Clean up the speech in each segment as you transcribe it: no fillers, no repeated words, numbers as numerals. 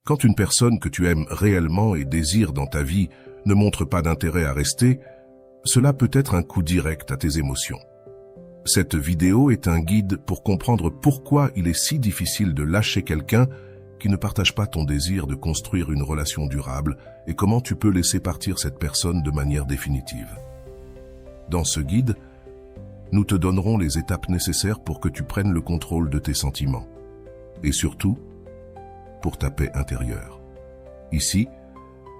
Quand une personne que tu aimes réellement et désires dans ta vie ne montre pas d'intérêt à rester, cela peut être un coup direct à tes émotions. Cette vidéo est un guide pour comprendre pourquoi il est si difficile de lâcher quelqu'un qui ne partage pas ton désir de construire une relation durable et comment tu peux laisser partir cette personne de manière définitive. Dans ce guide, nous te donnerons les étapes nécessaires pour que tu prennes le contrôle de tes sentiments. Et surtout, pour ta paix intérieure. Ici,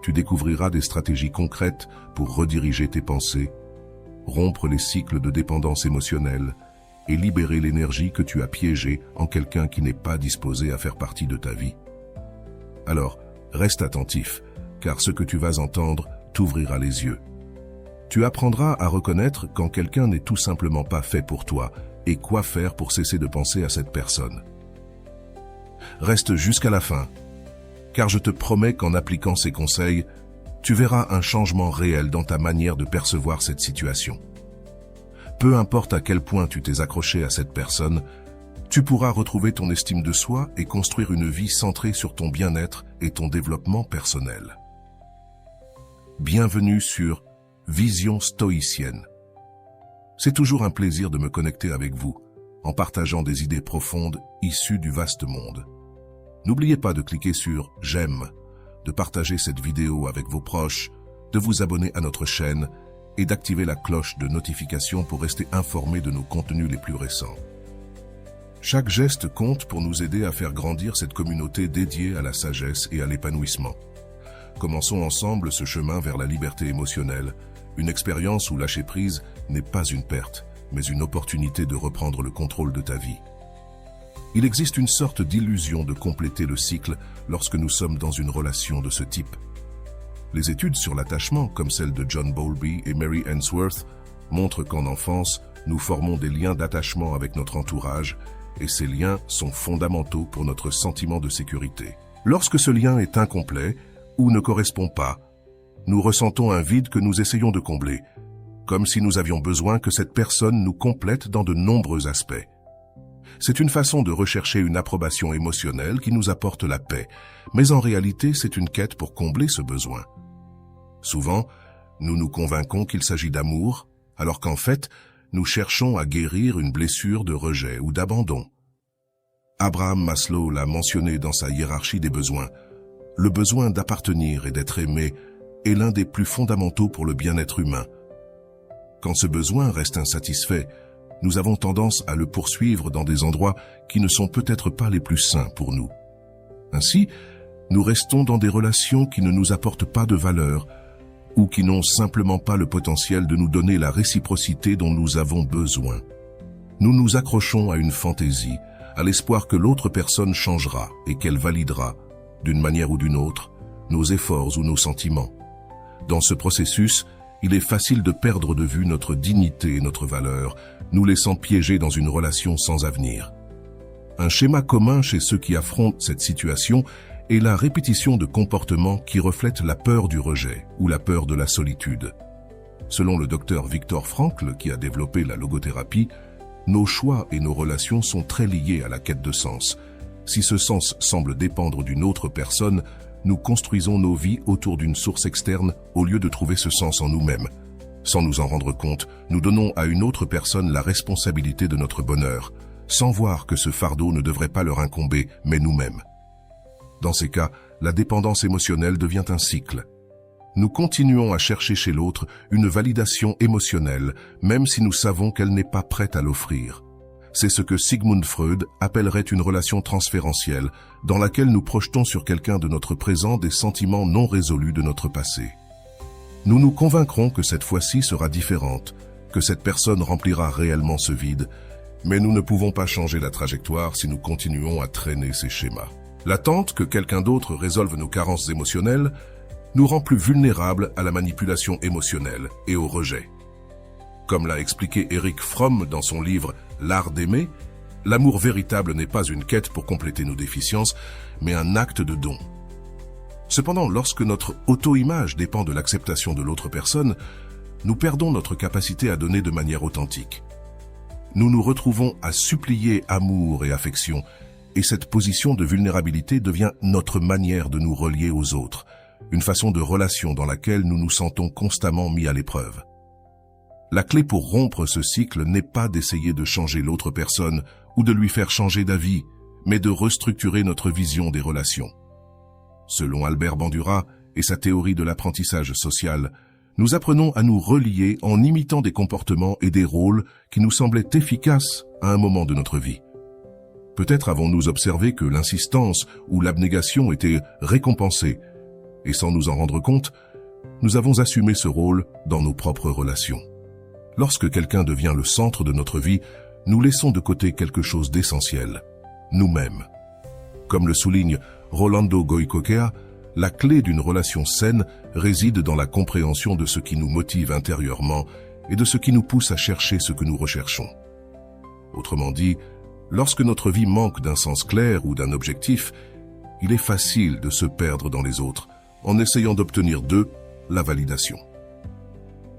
tu découvriras des stratégies concrètes pour rediriger tes pensées, rompre les cycles de dépendance émotionnelle et libérer l'énergie que tu as piégée en quelqu'un qui n'est pas disposé à faire partie de ta vie. Alors, reste attentif, car ce que tu vas entendre t'ouvrira les yeux. Tu apprendras à reconnaître quand quelqu'un n'est tout simplement pas fait pour toi et quoi faire pour cesser de penser à cette personne. Reste jusqu'à la fin, car je te promets qu'en appliquant ces conseils, tu verras un changement réel dans ta manière de percevoir cette situation. Peu importe à quel point tu t'es accroché à cette personne, tu pourras retrouver ton estime de soi et construire une vie centrée sur ton bien-être et ton développement personnel. Bienvenue sur Vision Stoïcienne. C'est toujours un plaisir de me connecter avec vous, en partageant des idées profondes issues du vaste monde. N'oubliez pas de cliquer sur « J'aime », de partager cette vidéo avec vos proches, de vous abonner à notre chaîne et d'activer la cloche de notification pour rester informé de nos contenus les plus récents. Chaque geste compte pour nous aider à faire grandir cette communauté dédiée à la sagesse et à l'épanouissement. Commençons ensemble ce chemin vers la liberté émotionnelle, une expérience où lâcher prise n'est pas une perte, mais une opportunité de reprendre le contrôle de ta vie. Il existe une sorte d'illusion de compléter le cycle lorsque nous sommes dans une relation de ce type. Les études sur l'attachement, comme celle de John Bowlby et Mary Ainsworth, montrent qu'en enfance, nous formons des liens d'attachement avec notre entourage et ces liens sont fondamentaux pour notre sentiment de sécurité. Lorsque ce lien est incomplet ou ne correspond pas, nous ressentons un vide que nous essayons de combler, comme si nous avions besoin que cette personne nous complète dans de nombreux aspects. C'est une façon de rechercher une approbation émotionnelle qui nous apporte la paix, mais en réalité, c'est une quête pour combler ce besoin. Souvent, nous nous convainquons qu'il s'agit d'amour, alors qu'en fait, nous cherchons à guérir une blessure de rejet ou d'abandon. Abraham Maslow l'a mentionné dans sa hiérarchie des besoins. Le besoin d'appartenir et d'être aimé est l'un des plus fondamentaux pour le bien-être humain. Quand ce besoin reste insatisfait, nous avons tendance à le poursuivre dans des endroits qui ne sont peut-être pas les plus sains pour nous. Ainsi, nous restons dans des relations qui ne nous apportent pas de valeur ou qui n'ont simplement pas le potentiel de nous donner la réciprocité dont nous avons besoin. Nous nous accrochons à une fantaisie, à l'espoir que l'autre personne changera et qu'elle validera, d'une manière ou d'une autre, nos efforts ou nos sentiments. Dans ce processus, il est facile de perdre de vue notre dignité et notre valeur, nous laissant piéger dans une relation sans avenir. Un schéma commun chez ceux qui affrontent cette situation est la répétition de comportements qui reflètent la peur du rejet ou la peur de la solitude. Selon le docteur Viktor Frankl, qui a développé la logothérapie, nos choix et nos relations sont très liés à la quête de sens. Si ce sens semble dépendre d'une autre personne, nous construisons nos vies autour d'une source externe au lieu de trouver ce sens en nous-mêmes. Sans nous en rendre compte, nous donnons à une autre personne la responsabilité de notre bonheur, sans voir que ce fardeau ne devrait pas leur incomber, mais nous-mêmes. Dans ces cas, la dépendance émotionnelle devient un cycle. Nous continuons à chercher chez l'autre une validation émotionnelle, même si nous savons qu'elle n'est pas prête à l'offrir. C'est ce que Sigmund Freud appellerait une relation transférentielle, dans laquelle nous projetons sur quelqu'un de notre présent des sentiments non résolus de notre passé. Nous nous convaincrons que cette fois-ci sera différente, que cette personne remplira réellement ce vide, mais nous ne pouvons pas changer la trajectoire si nous continuons à traîner ces schémas. L'attente que quelqu'un d'autre résolve nos carences émotionnelles nous rend plus vulnérables à la manipulation émotionnelle et au rejet. Comme l'a expliqué Erich Fromm dans son livre « L'art d'aimer », l'amour véritable n'est pas une quête pour compléter nos déficiences, mais un acte de don. Cependant, lorsque notre auto-image dépend de l'acceptation de l'autre personne, nous perdons notre capacité à donner de manière authentique. Nous nous retrouvons à supplier amour et affection, Et cette position de vulnérabilité devient notre manière de nous relier aux autres, une façon de relation dans laquelle nous nous sentons constamment mis à l'épreuve. La clé pour rompre ce cycle n'est pas d'essayer de changer l'autre personne ou de lui faire changer d'avis, mais de restructurer notre vision des relations. Selon Albert Bandura et sa théorie de l'apprentissage social, nous apprenons à nous relier en imitant des comportements et des rôles qui nous semblaient efficaces à un moment de notre vie. Peut-être avons-nous observé que l'insistance ou l'abnégation étaient récompensées, et sans nous en rendre compte, nous avons assumé ce rôle dans nos propres relations. Lorsque quelqu'un devient le centre de notre vie, nous laissons de côté quelque chose d'essentiel, nous-mêmes. Comme le souligne Rolando Goicoechea, la clé d'une relation saine réside dans la compréhension de ce qui nous motive intérieurement et de ce qui nous pousse à chercher ce que nous recherchons. Autrement dit, lorsque notre vie manque d'un sens clair ou d'un objectif, il est facile de se perdre dans les autres en essayant d'obtenir d'eux la validation.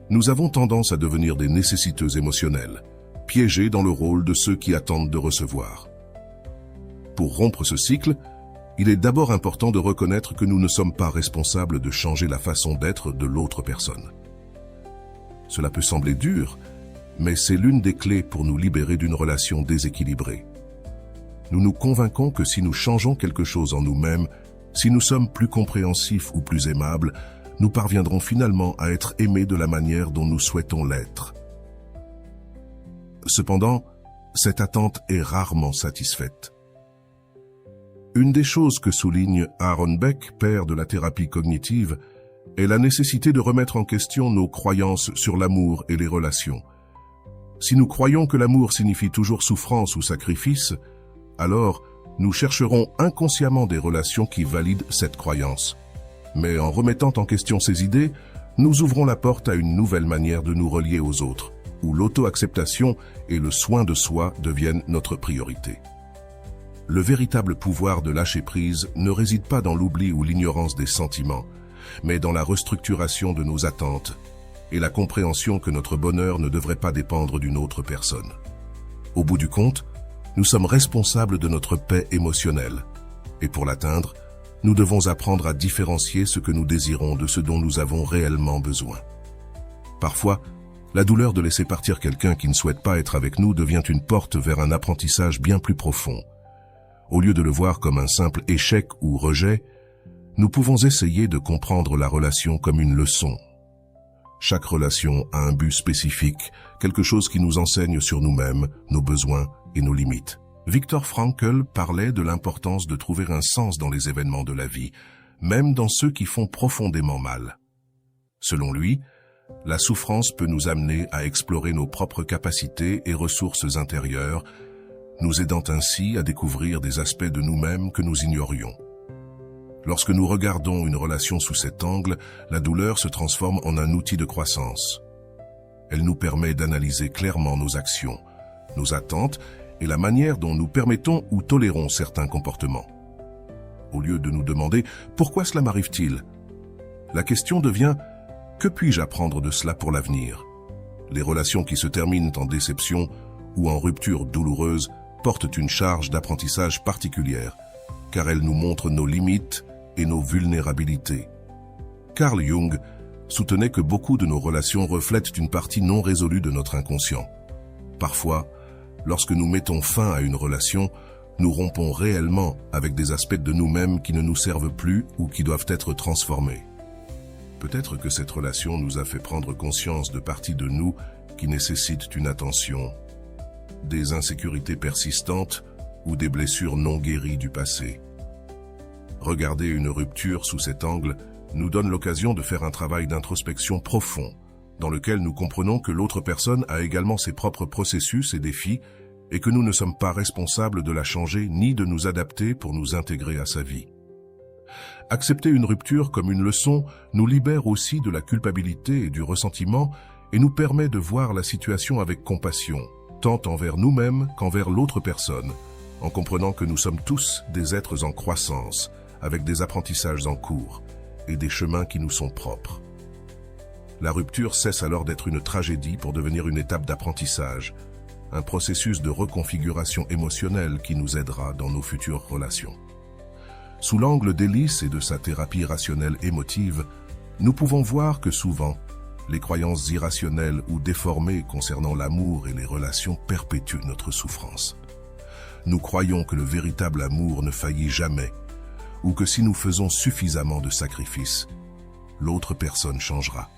Nous avons tendance à devenir des nécessiteux émotionnels, piégés dans le rôle de ceux qui attendent de recevoir. Pour rompre ce cycle, il est d'abord important de reconnaître que nous ne sommes pas responsables de changer la façon d'être de l'autre personne. Cela peut sembler dur, mais c'est l'une des clés pour nous libérer d'une relation déséquilibrée. Nous nous convainquons que si nous changeons quelque chose en nous-mêmes, si nous sommes plus compréhensifs ou plus aimables, nous parviendrons finalement à être aimés de la manière dont nous souhaitons l'être. Cependant, cette attente est rarement satisfaite. Une des choses que souligne Aaron Beck, père de la thérapie cognitive, est la nécessité de remettre en question nos croyances sur l'amour et les relations. Si nous croyons que l'amour signifie toujours souffrance ou sacrifice, alors nous chercherons inconsciemment des relations qui valident cette croyance. Mais en remettant en question ces idées, nous ouvrons la porte à une nouvelle manière de nous relier aux autres, où l'auto-acceptation et le soin de soi deviennent notre priorité. Le véritable pouvoir de lâcher prise ne réside pas dans l'oubli ou l'ignorance des sentiments, mais dans la restructuration de nos attentes et la compréhension que notre bonheur ne devrait pas dépendre d'une autre personne. Au bout du compte, nous sommes responsables de notre paix émotionnelle, et pour l'atteindre, nous devons apprendre à différencier ce que nous désirons de ce dont nous avons réellement besoin. Parfois, la douleur de laisser partir quelqu'un qui ne souhaite pas être avec nous devient une porte vers un apprentissage bien plus profond. Au lieu de le voir comme un simple échec ou rejet, nous pouvons essayer de comprendre la relation comme une leçon. Chaque relation a un but spécifique, quelque chose qui nous enseigne sur nous-mêmes, nos besoins et nos limites. Viktor Frankl parlait de l'importance de trouver un sens dans les événements de la vie, même dans ceux qui font profondément mal. Selon lui, la souffrance peut nous amener à explorer nos propres capacités et ressources intérieures, nous aidant ainsi à découvrir des aspects de nous-mêmes que nous ignorions. Lorsque nous regardons une relation sous cet angle, la douleur se transforme en un outil de croissance. Elle nous permet d'analyser clairement nos actions, nos attentes et la manière dont nous permettons ou tolérons certains comportements. Au lieu de nous demander « Pourquoi cela m'arrive-t-il ?», la question devient « Que puis-je apprendre de cela pour l'avenir ?» Les relations qui se terminent en déception ou en rupture douloureuse portent une charge d'apprentissage particulière, car elles nous montrent nos limites et nos vulnérabilités. Carl Jung soutenait que beaucoup de nos relations reflètent une partie non résolue de notre inconscient. Parfois, lorsque nous mettons fin à une relation, nous rompons réellement avec des aspects de nous-mêmes qui ne nous servent plus ou qui doivent être transformés. Peut-être que cette relation nous a fait prendre conscience de parties de nous qui nécessitent une attention, des insécurités persistantes ou des blessures non guéries du passé. Regarder une rupture sous cet angle nous donne l'occasion de faire un travail d'introspection profond, dans lequel nous comprenons que l'autre personne a également ses propres processus et défis, et que nous ne sommes pas responsables de la changer ni de nous adapter pour nous intégrer à sa vie. Accepter une rupture comme une leçon nous libère aussi de la culpabilité et du ressentiment et nous permet de voir la situation avec compassion, tant envers nous-mêmes qu'envers l'autre personne, en comprenant que nous sommes tous des êtres en croissance, avec des apprentissages en cours et des chemins qui nous sont propres. La rupture cesse alors d'être une tragédie pour devenir une étape d'apprentissage, un processus de reconfiguration émotionnelle qui nous aidera dans nos futures relations. Sous l'angle d'Ellis et de sa thérapie rationnelle émotive, nous pouvons voir que souvent, les croyances irrationnelles ou déformées concernant l'amour et les relations perpétuent notre souffrance. Nous croyons que le véritable amour ne faillit jamais, ou que si nous faisons suffisamment de sacrifices, l'autre personne changera.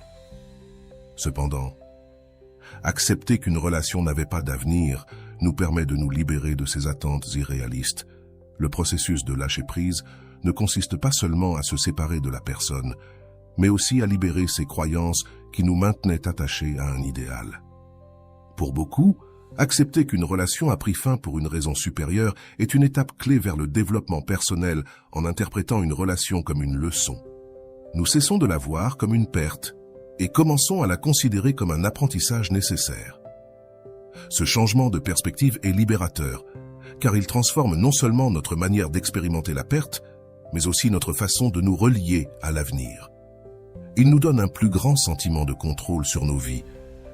Cependant, accepter qu'une relation n'avait pas d'avenir nous permet de nous libérer de ces attentes irréalistes. Le processus de lâcher-prise ne consiste pas seulement à se séparer de la personne, mais aussi à libérer ces croyances qui nous maintenaient attachés à un idéal. Pour beaucoup, accepter qu'une relation a pris fin pour une raison supérieure est une étape clé vers le développement personnel en interprétant une relation comme une leçon. Nous cessons de la voir comme une perte et commençons à la considérer comme un apprentissage nécessaire. Ce changement de perspective est libérateur, car il transforme non seulement notre manière d'expérimenter la perte, mais aussi notre façon de nous relier à l'avenir. Il nous donne un plus grand sentiment de contrôle sur nos vies,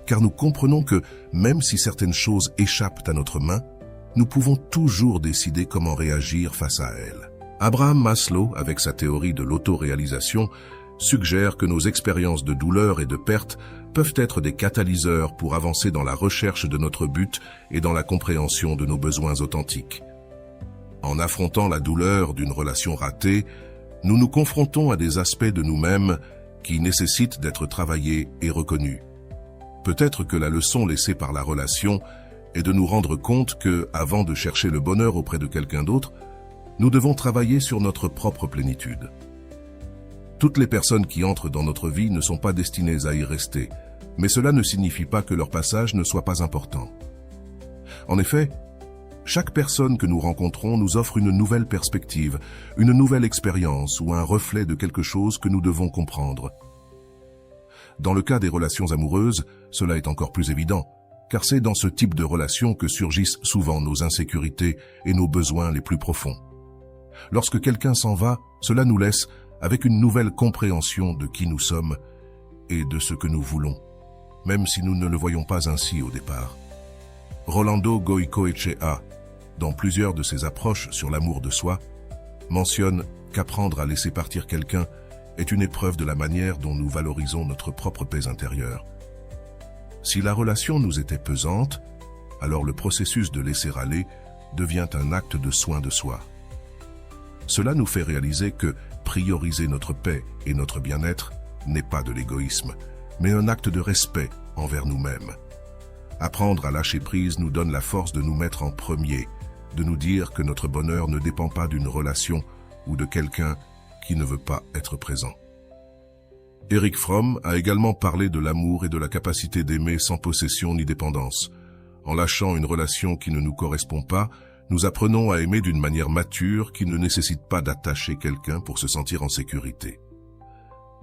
car nous comprenons que, même si certaines choses échappent à notre main, nous pouvons toujours décider comment réagir face à elles. Abraham Maslow, avec sa théorie de l'autoréalisation, suggère que nos expériences de douleur et de perte peuvent être des catalyseurs pour avancer dans la recherche de notre but et dans la compréhension de nos besoins authentiques. En affrontant la douleur d'une relation ratée, nous nous confrontons à des aspects de nous-mêmes qui nécessitent d'être travaillés et reconnus. Peut-être que la leçon laissée par la relation est de nous rendre compte que, avant de chercher le bonheur auprès de quelqu'un d'autre, nous devons travailler sur notre propre plénitude. Toutes les personnes qui entrent dans notre vie ne sont pas destinées à y rester, mais cela ne signifie pas que leur passage ne soit pas important. En effet, chaque personne que nous rencontrons nous offre une nouvelle perspective, une nouvelle expérience ou un reflet de quelque chose que nous devons comprendre. Dans le cas des relations amoureuses, cela est encore plus évident, car c'est dans ce type de relation que surgissent souvent nos insécurités et nos besoins les plus profonds. Lorsque quelqu'un s'en va, cela nous laisse avec une nouvelle compréhension de qui nous sommes et de ce que nous voulons, même si nous ne le voyons pas ainsi au départ. Rolando Goicoechea, dans plusieurs de ses approches sur l'amour de soi, mentionne qu'apprendre à laisser partir quelqu'un est une épreuve de la manière dont nous valorisons notre propre paix intérieure. Si la relation nous était pesante, alors le processus de laisser aller devient un acte de soin de soi. Cela nous fait réaliser que prioriser notre paix et notre bien-être n'est pas de l'égoïsme, mais un acte de respect envers nous-mêmes. Apprendre à lâcher prise nous donne la force de nous mettre en premier, de nous dire que notre bonheur ne dépend pas d'une relation ou de quelqu'un qui ne veut pas être présent. Erich Fromm a également parlé de l'amour et de la capacité d'aimer sans possession ni dépendance. En lâchant une relation qui ne nous correspond pas, nous apprenons à aimer d'une manière mature qui ne nécessite pas d'attacher quelqu'un pour se sentir en sécurité.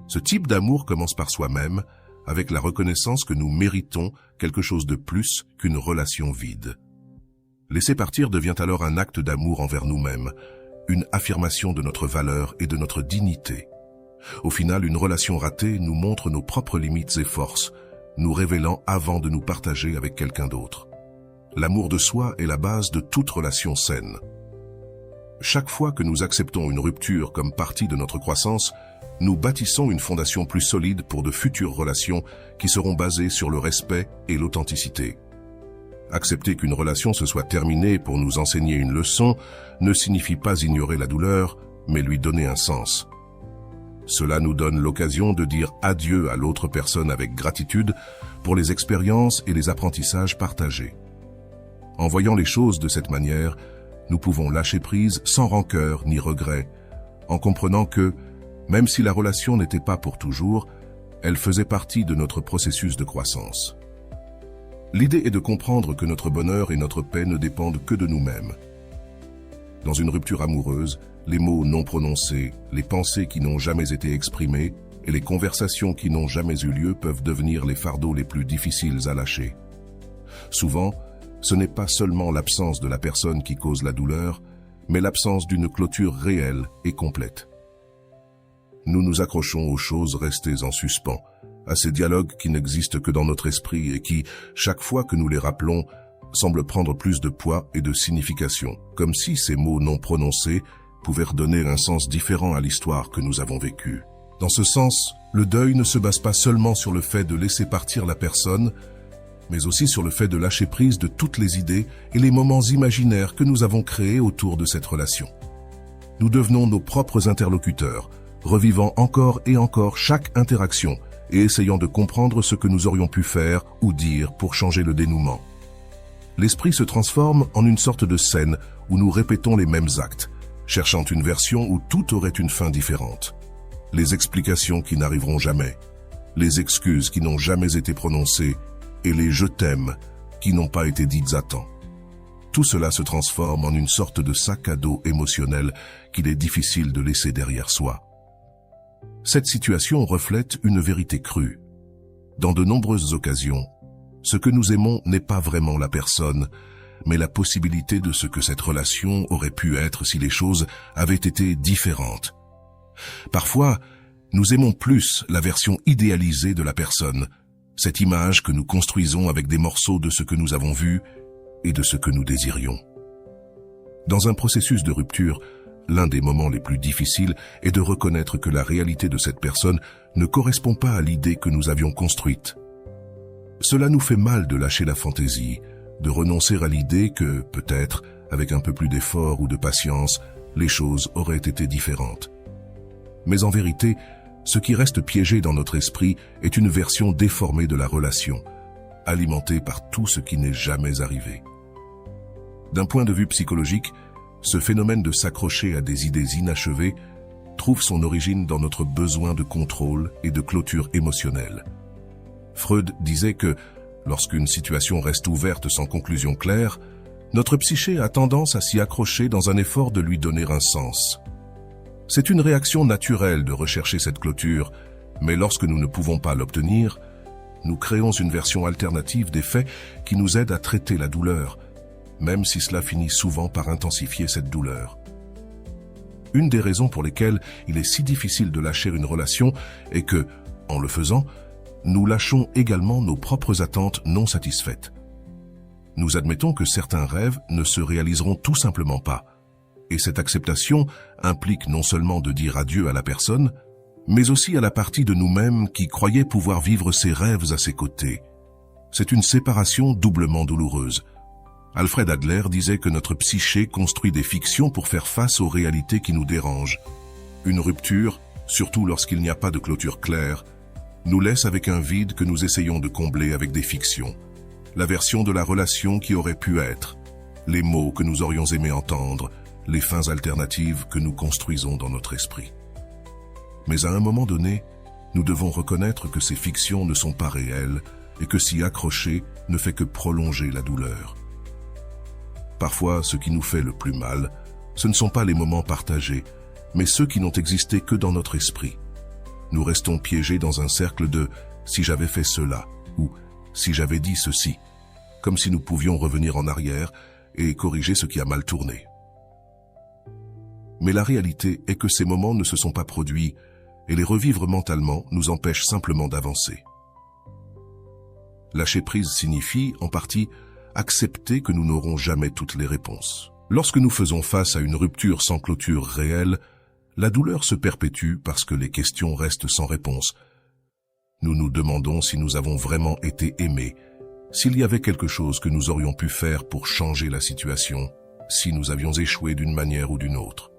Ce type d'amour commence par soi-même, avec la reconnaissance que nous méritons quelque chose de plus qu'une relation vide. Laisser partir devient alors un acte d'amour envers nous-mêmes, une affirmation de notre valeur et de notre dignité. Au final, une relation ratée nous montre nos propres limites et forces, nous révélant avant de nous partager avec quelqu'un d'autre. L'amour de soi est la base de toute relation saine. Chaque fois que nous acceptons une rupture comme partie de notre croissance, nous bâtissons une fondation plus solide pour de futures relations qui seront basées sur le respect et l'authenticité. Accepter qu'une relation se soit terminée pour nous enseigner une leçon ne signifie pas ignorer la douleur, mais lui donner un sens. Cela nous donne l'occasion de dire adieu à l'autre personne avec gratitude pour les expériences et les apprentissages partagés. En voyant les choses de cette manière, nous pouvons lâcher prise sans rancœur ni regret, en comprenant que, même si la relation n'était pas pour toujours, elle faisait partie de notre processus de croissance. L'idée est de comprendre que notre bonheur et notre paix ne dépendent que de nous-mêmes. Dans une rupture amoureuse, les mots non prononcés, les pensées qui n'ont jamais été exprimées et les conversations qui n'ont jamais eu lieu peuvent devenir les fardeaux les plus difficiles à lâcher. Souvent, ce n'est pas seulement l'absence de la personne qui cause la douleur, mais l'absence d'une clôture réelle et complète. Nous nous accrochons aux choses restées en suspens, à ces dialogues qui n'existent que dans notre esprit et qui, chaque fois que nous les rappelons, semblent prendre plus de poids et de signification, comme si ces mots non prononcés pouvaient redonner un sens différent à l'histoire que nous avons vécue. Dans ce sens, le deuil ne se base pas seulement sur le fait de laisser partir la personne, mais aussi sur le fait de lâcher prise de toutes les idées et les moments imaginaires que nous avons créés autour de cette relation. Nous devenons nos propres interlocuteurs, revivant encore et encore chaque interaction et essayant de comprendre ce que nous aurions pu faire ou dire pour changer le dénouement. L'esprit se transforme en une sorte de scène où nous répétons les mêmes actes, cherchant une version où tout aurait une fin différente. Les explications qui n'arriveront jamais, les excuses qui n'ont jamais été prononcées et les « je t'aime » qui n'ont pas été dites à temps. Tout cela se transforme en une sorte de sac à dos émotionnel qu'il est difficile de laisser derrière soi. Cette situation reflète une vérité crue. Dans de nombreuses occasions, ce que nous aimons n'est pas vraiment la personne, mais la possibilité de ce que cette relation aurait pu être si les choses avaient été différentes. Parfois, nous aimons plus la version idéalisée de la personne, cette image que nous construisons avec des morceaux de ce que nous avons vu et de ce que nous désirions. Dans un processus de rupture, l'un des moments les plus difficiles est de reconnaître que la réalité de cette personne ne correspond pas à l'idée que nous avions construite. Cela nous fait mal de lâcher la fantaisie, de renoncer à l'idée que, peut-être, avec un peu plus d'effort ou de patience, les choses auraient été différentes. Mais en vérité, ce qui reste piégé dans notre esprit est une version déformée de la relation, alimentée par tout ce qui n'est jamais arrivé. D'un point de vue psychologique, ce phénomène de s'accrocher à des idées inachevées trouve son origine dans notre besoin de contrôle et de clôture émotionnelle. Freud disait que, lorsqu'une situation reste ouverte sans conclusion claire, notre psyché a tendance à s'y accrocher dans un effort de lui donner un sens. C'est une réaction naturelle de rechercher cette clôture, mais lorsque nous ne pouvons pas l'obtenir, nous créons une version alternative des faits qui nous aide à traiter la douleur, même si cela finit souvent par intensifier cette douleur. Une des raisons pour lesquelles il est si difficile de lâcher une relation est que, en le faisant, nous lâchons également nos propres attentes non satisfaites. Nous admettons que certains rêves ne se réaliseront tout simplement pas. Et cette acceptation implique non seulement de dire adieu à la personne, mais aussi à la partie de nous-mêmes qui croyait pouvoir vivre ses rêves à ses côtés. C'est une séparation doublement douloureuse. Alfred Adler disait que notre psyché construit des fictions pour faire face aux réalités qui nous dérangent. Une rupture, surtout lorsqu'il n'y a pas de clôture claire, nous laisse avec un vide que nous essayons de combler avec des fictions. La version de la relation qui aurait pu être, les mots que nous aurions aimé entendre, les fins alternatives que nous construisons dans notre esprit. Mais à un moment donné, nous devons reconnaître que ces fictions ne sont pas réelles et que s'y accrocher ne fait que prolonger la douleur. Parfois, ce qui nous fait le plus mal, ce ne sont pas les moments partagés, mais ceux qui n'ont existé que dans notre esprit. Nous restons piégés dans un cercle de « si j'avais fait cela » ou « si j'avais dit ceci », comme si nous pouvions revenir en arrière et corriger ce qui a mal tourné. Mais la réalité est que ces moments ne se sont pas produits et les revivre mentalement nous empêche simplement d'avancer. Lâcher prise signifie, en partie, accepter que nous n'aurons jamais toutes les réponses. Lorsque nous faisons face à une rupture sans clôture réelle, la douleur se perpétue parce que les questions restent sans réponse. Nous nous demandons si nous avons vraiment été aimés, s'il y avait quelque chose que nous aurions pu faire pour changer la situation, si nous avions échoué d'une manière ou d'une autre.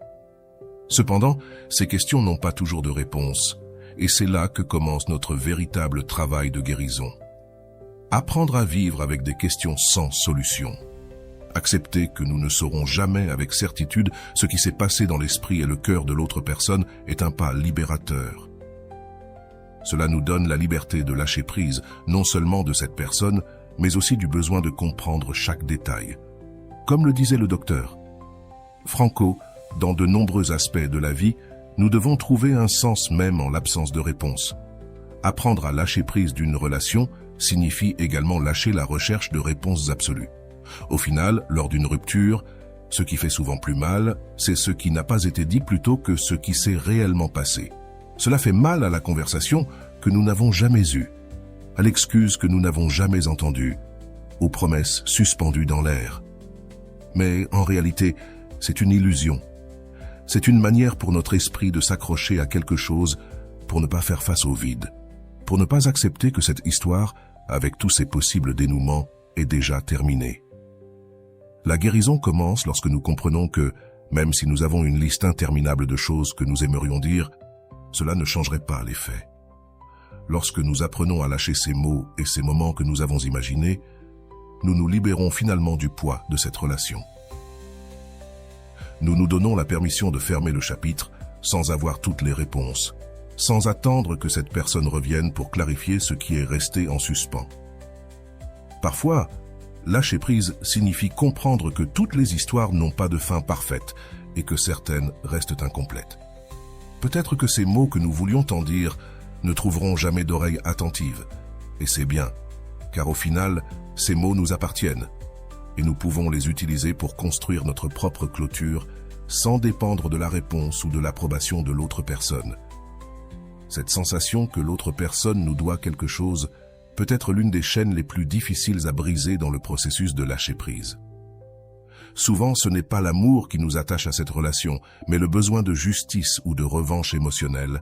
Cependant, ces questions n'ont pas toujours de réponse, et c'est là que commence notre véritable travail de guérison. Apprendre à vivre avec des questions sans solution. Accepter que nous ne saurons jamais avec certitude ce qui s'est passé dans l'esprit et le cœur de l'autre personne est un pas libérateur. Cela nous donne la liberté de lâcher prise, non seulement de cette personne, mais aussi du besoin de comprendre chaque détail. Comme le disait le docteur Franco, dans de nombreux aspects de la vie, nous devons trouver un sens même en l'absence de réponse. Apprendre à lâcher prise d'une relation signifie également lâcher la recherche de réponses absolues. Au final, lors d'une rupture, ce qui fait souvent plus mal, c'est ce qui n'a pas été dit plutôt que ce qui s'est réellement passé. Cela fait mal à la conversation que nous n'avons jamais eue, à l'excuse que nous n'avons jamais entendue, aux promesses suspendues dans l'air. Mais en réalité, c'est une illusion. C'est une manière pour notre esprit de s'accrocher à quelque chose pour ne pas faire face au vide, pour ne pas accepter que cette histoire, avec tous ses possibles dénouements, est déjà terminée. La guérison commence lorsque nous comprenons que, même si nous avons une liste interminable de choses que nous aimerions dire, cela ne changerait pas les faits. Lorsque nous apprenons à lâcher ces mots et ces moments que nous avons imaginés, nous nous libérons finalement du poids de cette relation. Nous nous donnons la permission de fermer le chapitre sans avoir toutes les réponses, sans attendre que cette personne revienne pour clarifier ce qui est resté en suspens. Parfois, lâcher prise signifie comprendre que toutes les histoires n'ont pas de fin parfaite et que certaines restent incomplètes. Peut-être que ces mots que nous voulions tant dire ne trouveront jamais d'oreilles attentives, et c'est bien, car au final, ces mots nous appartiennent, et nous pouvons les utiliser pour construire notre propre clôture sans dépendre de la réponse ou de l'approbation de l'autre personne. Cette sensation que l'autre personne nous doit quelque chose peut être l'une des chaînes les plus difficiles à briser dans le processus de lâcher prise. Souvent, ce n'est pas l'amour qui nous attache à cette relation, mais le besoin de justice ou de revanche émotionnelle.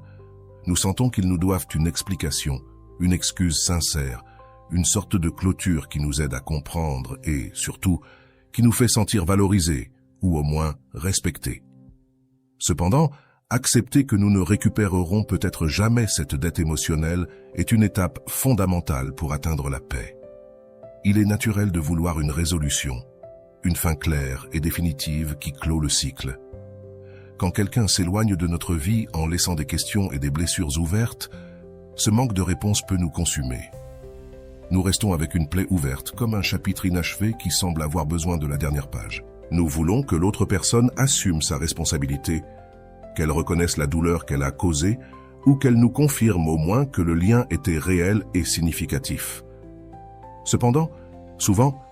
Nous sentons qu'ils nous doivent une explication, une excuse sincère, une sorte de clôture qui nous aide à comprendre et, surtout, qui nous fait sentir valorisés ou au moins respectés. Cependant, accepter que nous ne récupérerons peut-être jamais cette dette émotionnelle est une étape fondamentale pour atteindre la paix. Il est naturel de vouloir une résolution, une fin claire et définitive qui clôt le cycle. Quand quelqu'un s'éloigne de notre vie en laissant des questions et des blessures ouvertes, ce manque de réponse peut nous consumer. Nous restons avec une plaie ouverte, comme un chapitre inachevé qui semble avoir besoin de la dernière page. Nous voulons que l'autre personne assume sa responsabilité, qu'elle reconnaisse la douleur qu'elle a causée ou qu'elle nous confirme au moins que le lien était réel et significatif. Cependant, souvent,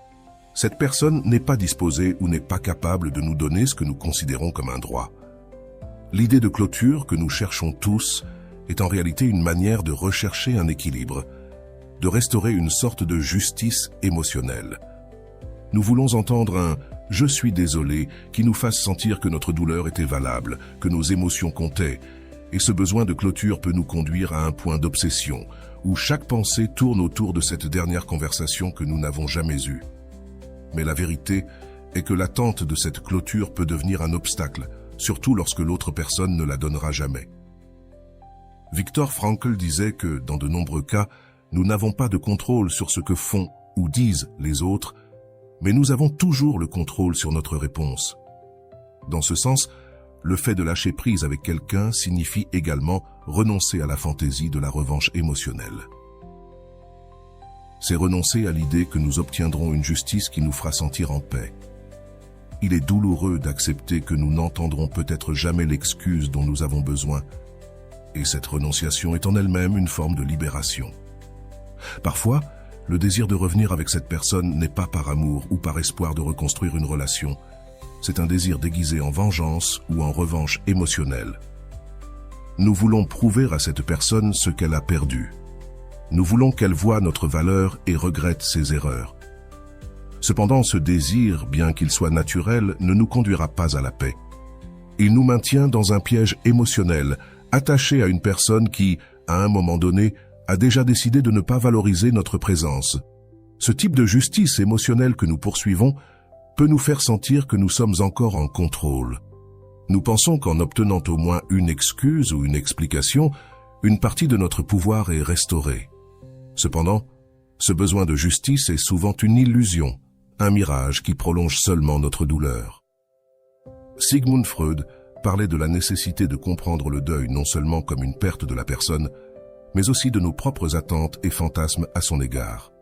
cette personne n'est pas disposée ou n'est pas capable de nous donner ce que nous considérons comme un droit. L'idée de clôture que nous cherchons tous est en réalité une manière de rechercher un équilibre, de restaurer une sorte de justice émotionnelle. Nous voulons entendre un « je suis désolé » qui nous fasse sentir que notre douleur était valable, que nos émotions comptaient, et ce besoin de clôture peut nous conduire à un point d'obsession, où chaque pensée tourne autour de cette dernière conversation que nous n'avons jamais eue. Mais la vérité est que l'attente de cette clôture peut devenir un obstacle, surtout lorsque l'autre personne ne la donnera jamais. Viktor Frankl disait que, dans de nombreux cas, nous n'avons pas de contrôle sur ce que font ou disent les autres, mais nous avons toujours le contrôle sur notre réponse. Dans ce sens, le fait de lâcher prise avec quelqu'un signifie également renoncer à la fantaisie de la revanche émotionnelle. C'est renoncer à l'idée que nous obtiendrons une justice qui nous fera sentir en paix. Il est douloureux d'accepter que nous n'entendrons peut-être jamais l'excuse dont nous avons besoin, et cette renonciation est en elle-même une forme de libération. Parfois, le désir de revenir avec cette personne n'est pas par amour ou par espoir de reconstruire une relation. C'est un désir déguisé en vengeance ou en revanche émotionnelle. Nous voulons prouver à cette personne ce qu'elle a perdu. Nous voulons qu'elle voie notre valeur et regrette ses erreurs. Cependant, ce désir, bien qu'il soit naturel, ne nous conduira pas à la paix. Il nous maintient dans un piège émotionnel, attaché à une personne qui, à un moment donné, a déjà décidé de ne pas valoriser notre présence. Ce type de justice émotionnelle que nous poursuivons peut nous faire sentir que nous sommes encore en contrôle. Nous pensons qu'en obtenant au moins une excuse ou une explication, une partie de notre pouvoir est restaurée. Cependant, ce besoin de justice est souvent une illusion, un mirage qui prolonge seulement notre douleur. Sigmund Freud parlait de la nécessité de comprendre le deuil non seulement comme une perte de la personne, mais aussi de nos propres attentes et fantasmes à son égard.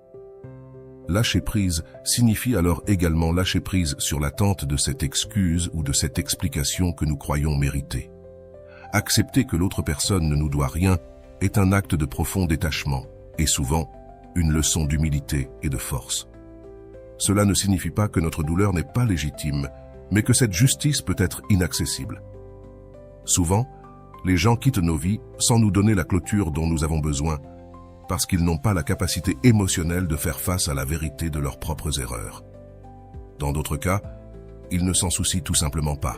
Lâcher prise signifie alors également lâcher prise sur l'attente de cette excuse ou de cette explication que nous croyons mériter. Accepter que l'autre personne ne nous doit rien est un acte de profond détachement et souvent une leçon d'humilité et de force. Cela ne signifie pas que notre douleur n'est pas légitime, mais que cette justice peut être inaccessible. Souvent, les gens quittent nos vies sans nous donner la clôture dont nous avons besoin, parce qu'ils n'ont pas la capacité émotionnelle de faire face à la vérité de leurs propres erreurs. Dans d'autres cas, ils ne s'en soucient tout simplement pas.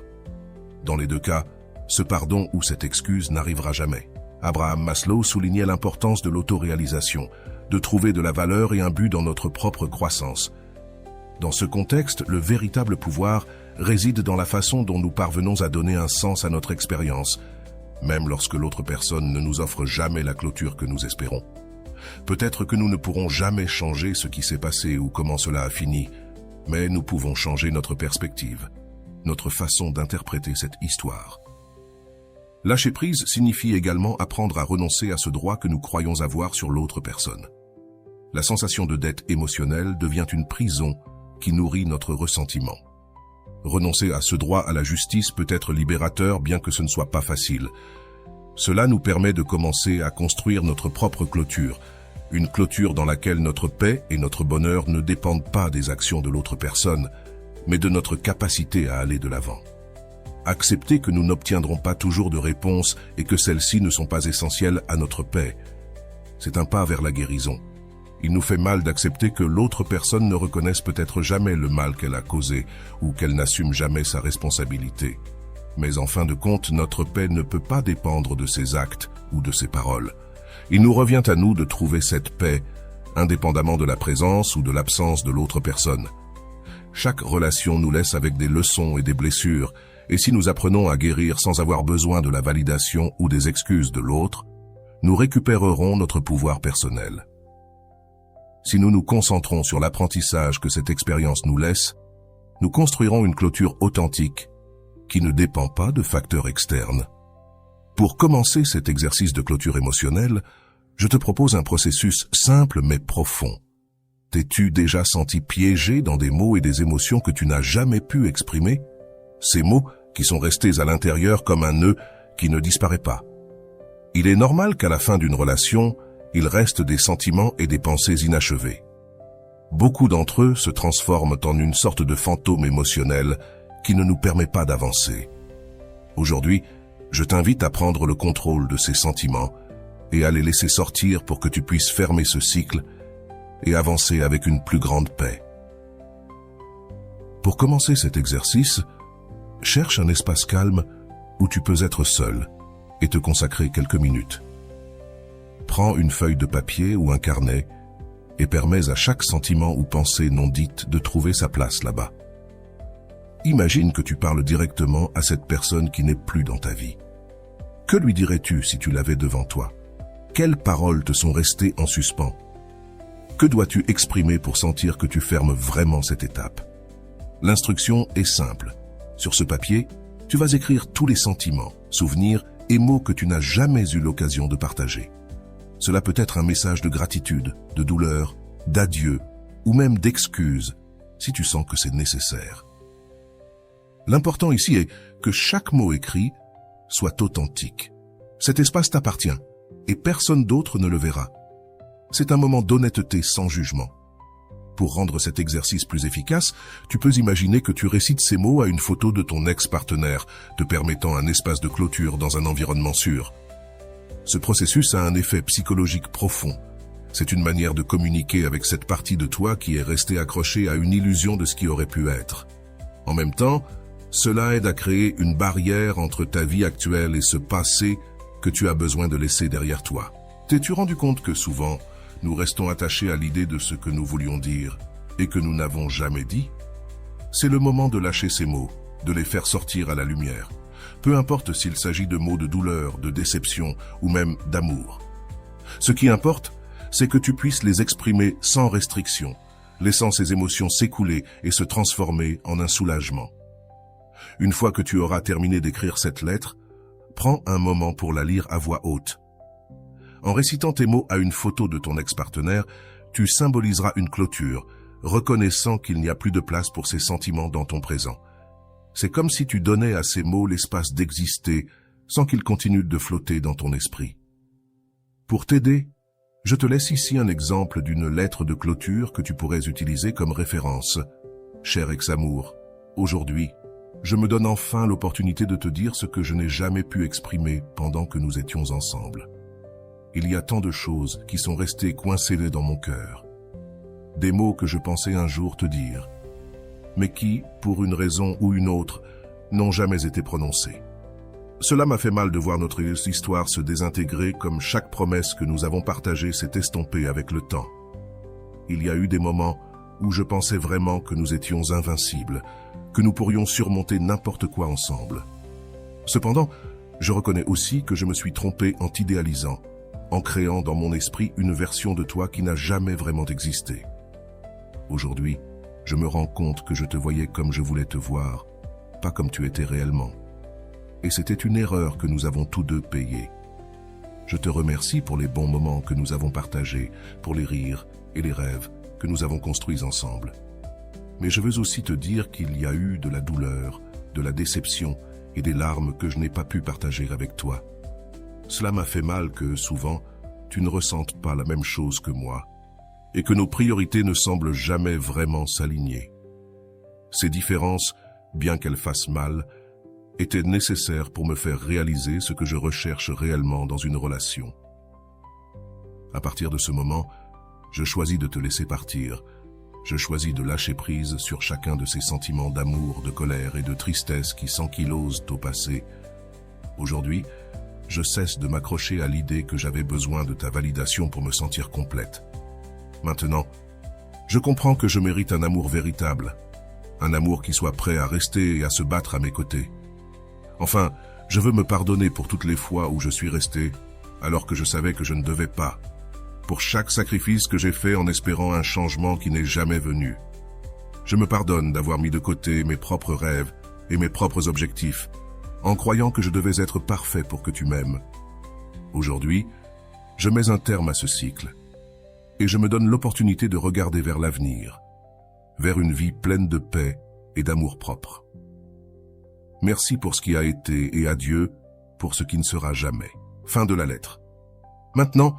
Dans les deux cas, ce pardon ou cette excuse n'arrivera jamais. Abraham Maslow soulignait l'importance de l'autoréalisation, de trouver de la valeur et un but dans notre propre croissance. Dans ce contexte, le véritable pouvoir réside dans la façon dont nous parvenons à donner un sens à notre expérience, même lorsque l'autre personne ne nous offre jamais la clôture que nous espérons. Peut-être que nous ne pourrons jamais changer ce qui s'est passé ou comment cela a fini, mais nous pouvons changer notre perspective, notre façon d'interpréter cette histoire. Lâcher prise signifie également apprendre à renoncer à ce droit que nous croyons avoir sur l'autre personne. La sensation de dette émotionnelle devient une prison qui nourrit notre ressentiment. Renoncer à ce droit à la justice peut être libérateur, bien que ce ne soit pas facile. Cela nous permet de commencer à construire notre propre clôture, une clôture dans laquelle notre paix et notre bonheur ne dépendent pas des actions de l'autre personne, mais de notre capacité à aller de l'avant. Accepter que nous n'obtiendrons pas toujours de réponse et que celles-ci ne sont pas essentielles à notre paix, c'est un pas vers la guérison. Il nous fait mal d'accepter que l'autre personne ne reconnaisse peut-être jamais le mal qu'elle a causé ou qu'elle n'assume jamais sa responsabilité. Mais en fin de compte, notre paix ne peut pas dépendre de ses actes ou de ses paroles. Il nous revient à nous de trouver cette paix, indépendamment de la présence ou de l'absence de l'autre personne. Chaque relation nous laisse avec des leçons et des blessures, et si nous apprenons à guérir sans avoir besoin de la validation ou des excuses de l'autre, nous récupérerons notre pouvoir personnel. Si nous nous concentrons sur l'apprentissage que cette expérience nous laisse, nous construirons une clôture authentique qui ne dépend pas de facteurs externes. Pour commencer cet exercice de clôture émotionnelle, je te propose un processus simple mais profond. T'es-tu déjà senti piégé dans des mots et des émotions que tu n'as jamais pu exprimer? Ces mots qui sont restés à l'intérieur comme un nœud qui ne disparaît pas. Il est normal qu'à la fin d'une relation, il reste des sentiments et des pensées inachevés. Beaucoup d'entre eux se transforment en une sorte de fantôme émotionnel qui ne nous permet pas d'avancer. Aujourd'hui, je t'invite à prendre le contrôle de ces sentiments et à les laisser sortir pour que tu puisses fermer ce cycle et avancer avec une plus grande paix. Pour commencer cet exercice, cherche un espace calme où tu peux être seul et te consacrer quelques minutes. Prends une feuille de papier ou un carnet et permets à chaque sentiment ou pensée non dite de trouver sa place là-bas. Imagine que tu parles directement à cette personne qui n'est plus dans ta vie. Que lui dirais-tu si tu l'avais devant toi? Quelles paroles te sont restées en suspens? Que dois-tu exprimer pour sentir que tu fermes vraiment cette étape? L'instruction est simple. Sur ce papier, tu vas écrire tous les sentiments, souvenirs et mots que tu n'as jamais eu l'occasion de partager. Cela peut être un message de gratitude, de douleur, d'adieu ou même d'excuse si tu sens que c'est nécessaire. L'important ici est que chaque mot écrit soit authentique. Cet espace t'appartient et personne d'autre ne le verra. C'est un moment d'honnêteté sans jugement. Pour rendre cet exercice plus efficace, tu peux imaginer que tu récites ces mots à une photo de ton ex-partenaire, te permettant un espace de clôture dans un environnement sûr. Ce processus a un effet psychologique profond. C'est une manière de communiquer avec cette partie de toi qui est restée accrochée à une illusion de ce qui aurait pu être. En même temps, cela aide à créer une barrière entre ta vie actuelle et ce passé que tu as besoin de laisser derrière toi. T'es-tu rendu compte que souvent, nous restons attachés à l'idée de ce que nous voulions dire et que nous n'avons jamais dit? C'est le moment de lâcher ces mots, de les faire sortir à la lumière. Peu importe s'il s'agit de mots de douleur, de déception ou même d'amour. Ce qui importe, c'est que tu puisses les exprimer sans restriction, laissant ces émotions s'écouler et se transformer en un soulagement. Une fois que tu auras terminé d'écrire cette lettre, prends un moment pour la lire à voix haute. En récitant tes mots à une photo de ton ex-partenaire, tu symboliseras une clôture, reconnaissant qu'il n'y a plus de place pour ces sentiments dans ton présent. C'est comme si tu donnais à ces mots l'espace d'exister sans qu'ils continuent de flotter dans ton esprit. Pour t'aider, je te laisse ici un exemple d'une lettre de clôture que tu pourrais utiliser comme référence. Cher ex-amour, aujourd'hui, je me donne enfin l'opportunité de te dire ce que je n'ai jamais pu exprimer pendant que nous étions ensemble. il y a tant de choses qui sont restées coincées dans mon cœur. Des mots que je pensais un jour te dire, mais qui, pour une raison ou une autre, n'ont jamais été prononcés. Cela m'a fait mal de voir notre histoire se désintégrer comme chaque promesse que nous avons partagée s'est estompée avec le temps. Il y a eu des moments où je pensais vraiment que nous étions invincibles, que nous pourrions surmonter n'importe quoi ensemble. Cependant, je reconnais aussi que je me suis trompé en t'idéalisant, en créant dans mon esprit une version de toi qui n'a jamais vraiment existé. Aujourd'hui, je me rends compte que je te voyais comme je voulais te voir, pas comme tu étais réellement. Et c'était une erreur que nous avons tous deux payée. Je te remercie pour les bons moments que nous avons partagés, pour les rires et les rêves que nous avons construits ensemble. Mais je veux aussi te dire qu'il y a eu de la douleur, de la déception et des larmes que je n'ai pas pu partager avec toi. Cela m'a fait mal que, souvent, tu ne ressentes pas la même chose que moi, et que nos priorités ne semblent jamais vraiment s'aligner. Ces différences, bien qu'elles fassent mal, étaient nécessaires pour me faire réaliser ce que je recherche réellement dans une relation. À partir de ce moment, je choisis de te laisser partir. Je choisis de lâcher prise sur chacun de ces sentiments d'amour, de colère et de tristesse qui s'ankylosent au passé. Aujourd'hui, je cesse de m'accrocher à l'idée que j'avais besoin de ta validation pour me sentir complète. Maintenant, je comprends que je mérite un amour véritable, un amour qui soit prêt à rester et à se battre à mes côtés. Enfin, je veux me pardonner pour toutes les fois où je suis resté, alors que je savais que je ne devais pas, pour chaque sacrifice que j'ai fait en espérant un changement qui n'est jamais venu. Je me pardonne d'avoir mis de côté mes propres rêves et mes propres objectifs, en croyant que je devais être parfait pour que tu m'aimes. Aujourd'hui, je mets un terme à ce cycle, et je me donne l'opportunité de regarder vers l'avenir, vers une vie pleine de paix et d'amour propre. Merci pour ce qui a été et adieu pour ce qui ne sera jamais. Fin de la lettre. Maintenant,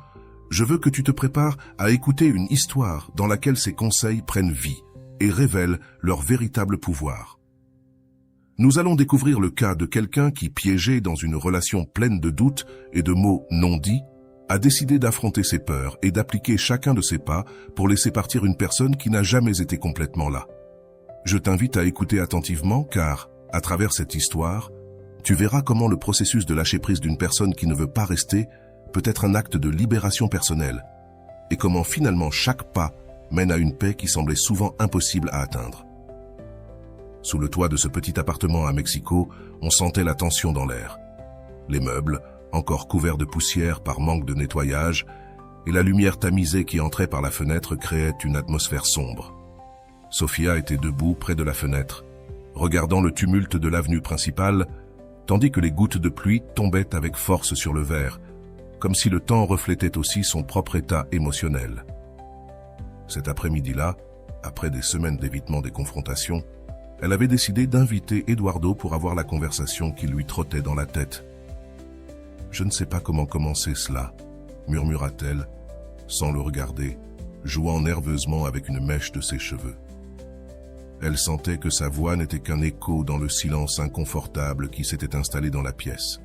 je veux que tu te prépares à écouter une histoire dans laquelle ces conseils prennent vie et révèlent leur véritable pouvoir. Nous allons découvrir le cas de quelqu'un qui, piégé dans une relation pleine de doutes et de mots non dits, a décidé d'affronter ses peurs et d'appliquer chacun de ses pas pour laisser partir une personne qui n'a jamais été complètement là. Je t'invite à écouter attentivement car, à travers cette histoire, tu verras comment le processus de lâcher prise d'une personne qui ne veut pas rester peut être un acte de libération personnelle et comment finalement chaque pas mène à une paix qui semblait souvent impossible à atteindre. Sous le toit de ce petit appartement à Mexico, on sentait la tension dans l'air. Les meubles, encore couverts de poussière par manque de nettoyage, et la lumière tamisée qui entrait par la fenêtre créait une atmosphère sombre. Sofia était debout près de la fenêtre, regardant le tumulte de l'avenue principale, tandis que les gouttes de pluie tombaient avec force sur le verre, comme si le temps reflétait aussi son propre état émotionnel. Cet après-midi-là, après des semaines d'évitement des confrontations, elle avait décidé d'inviter Eduardo pour avoir la conversation qui lui trottait dans la tête. « Je ne sais pas comment commencer cela », murmura-t-elle, sans le regarder, jouant nerveusement avec une mèche de ses cheveux. Elle sentait que sa voix n'était qu'un écho dans le silence inconfortable qui s'était installé dans la pièce.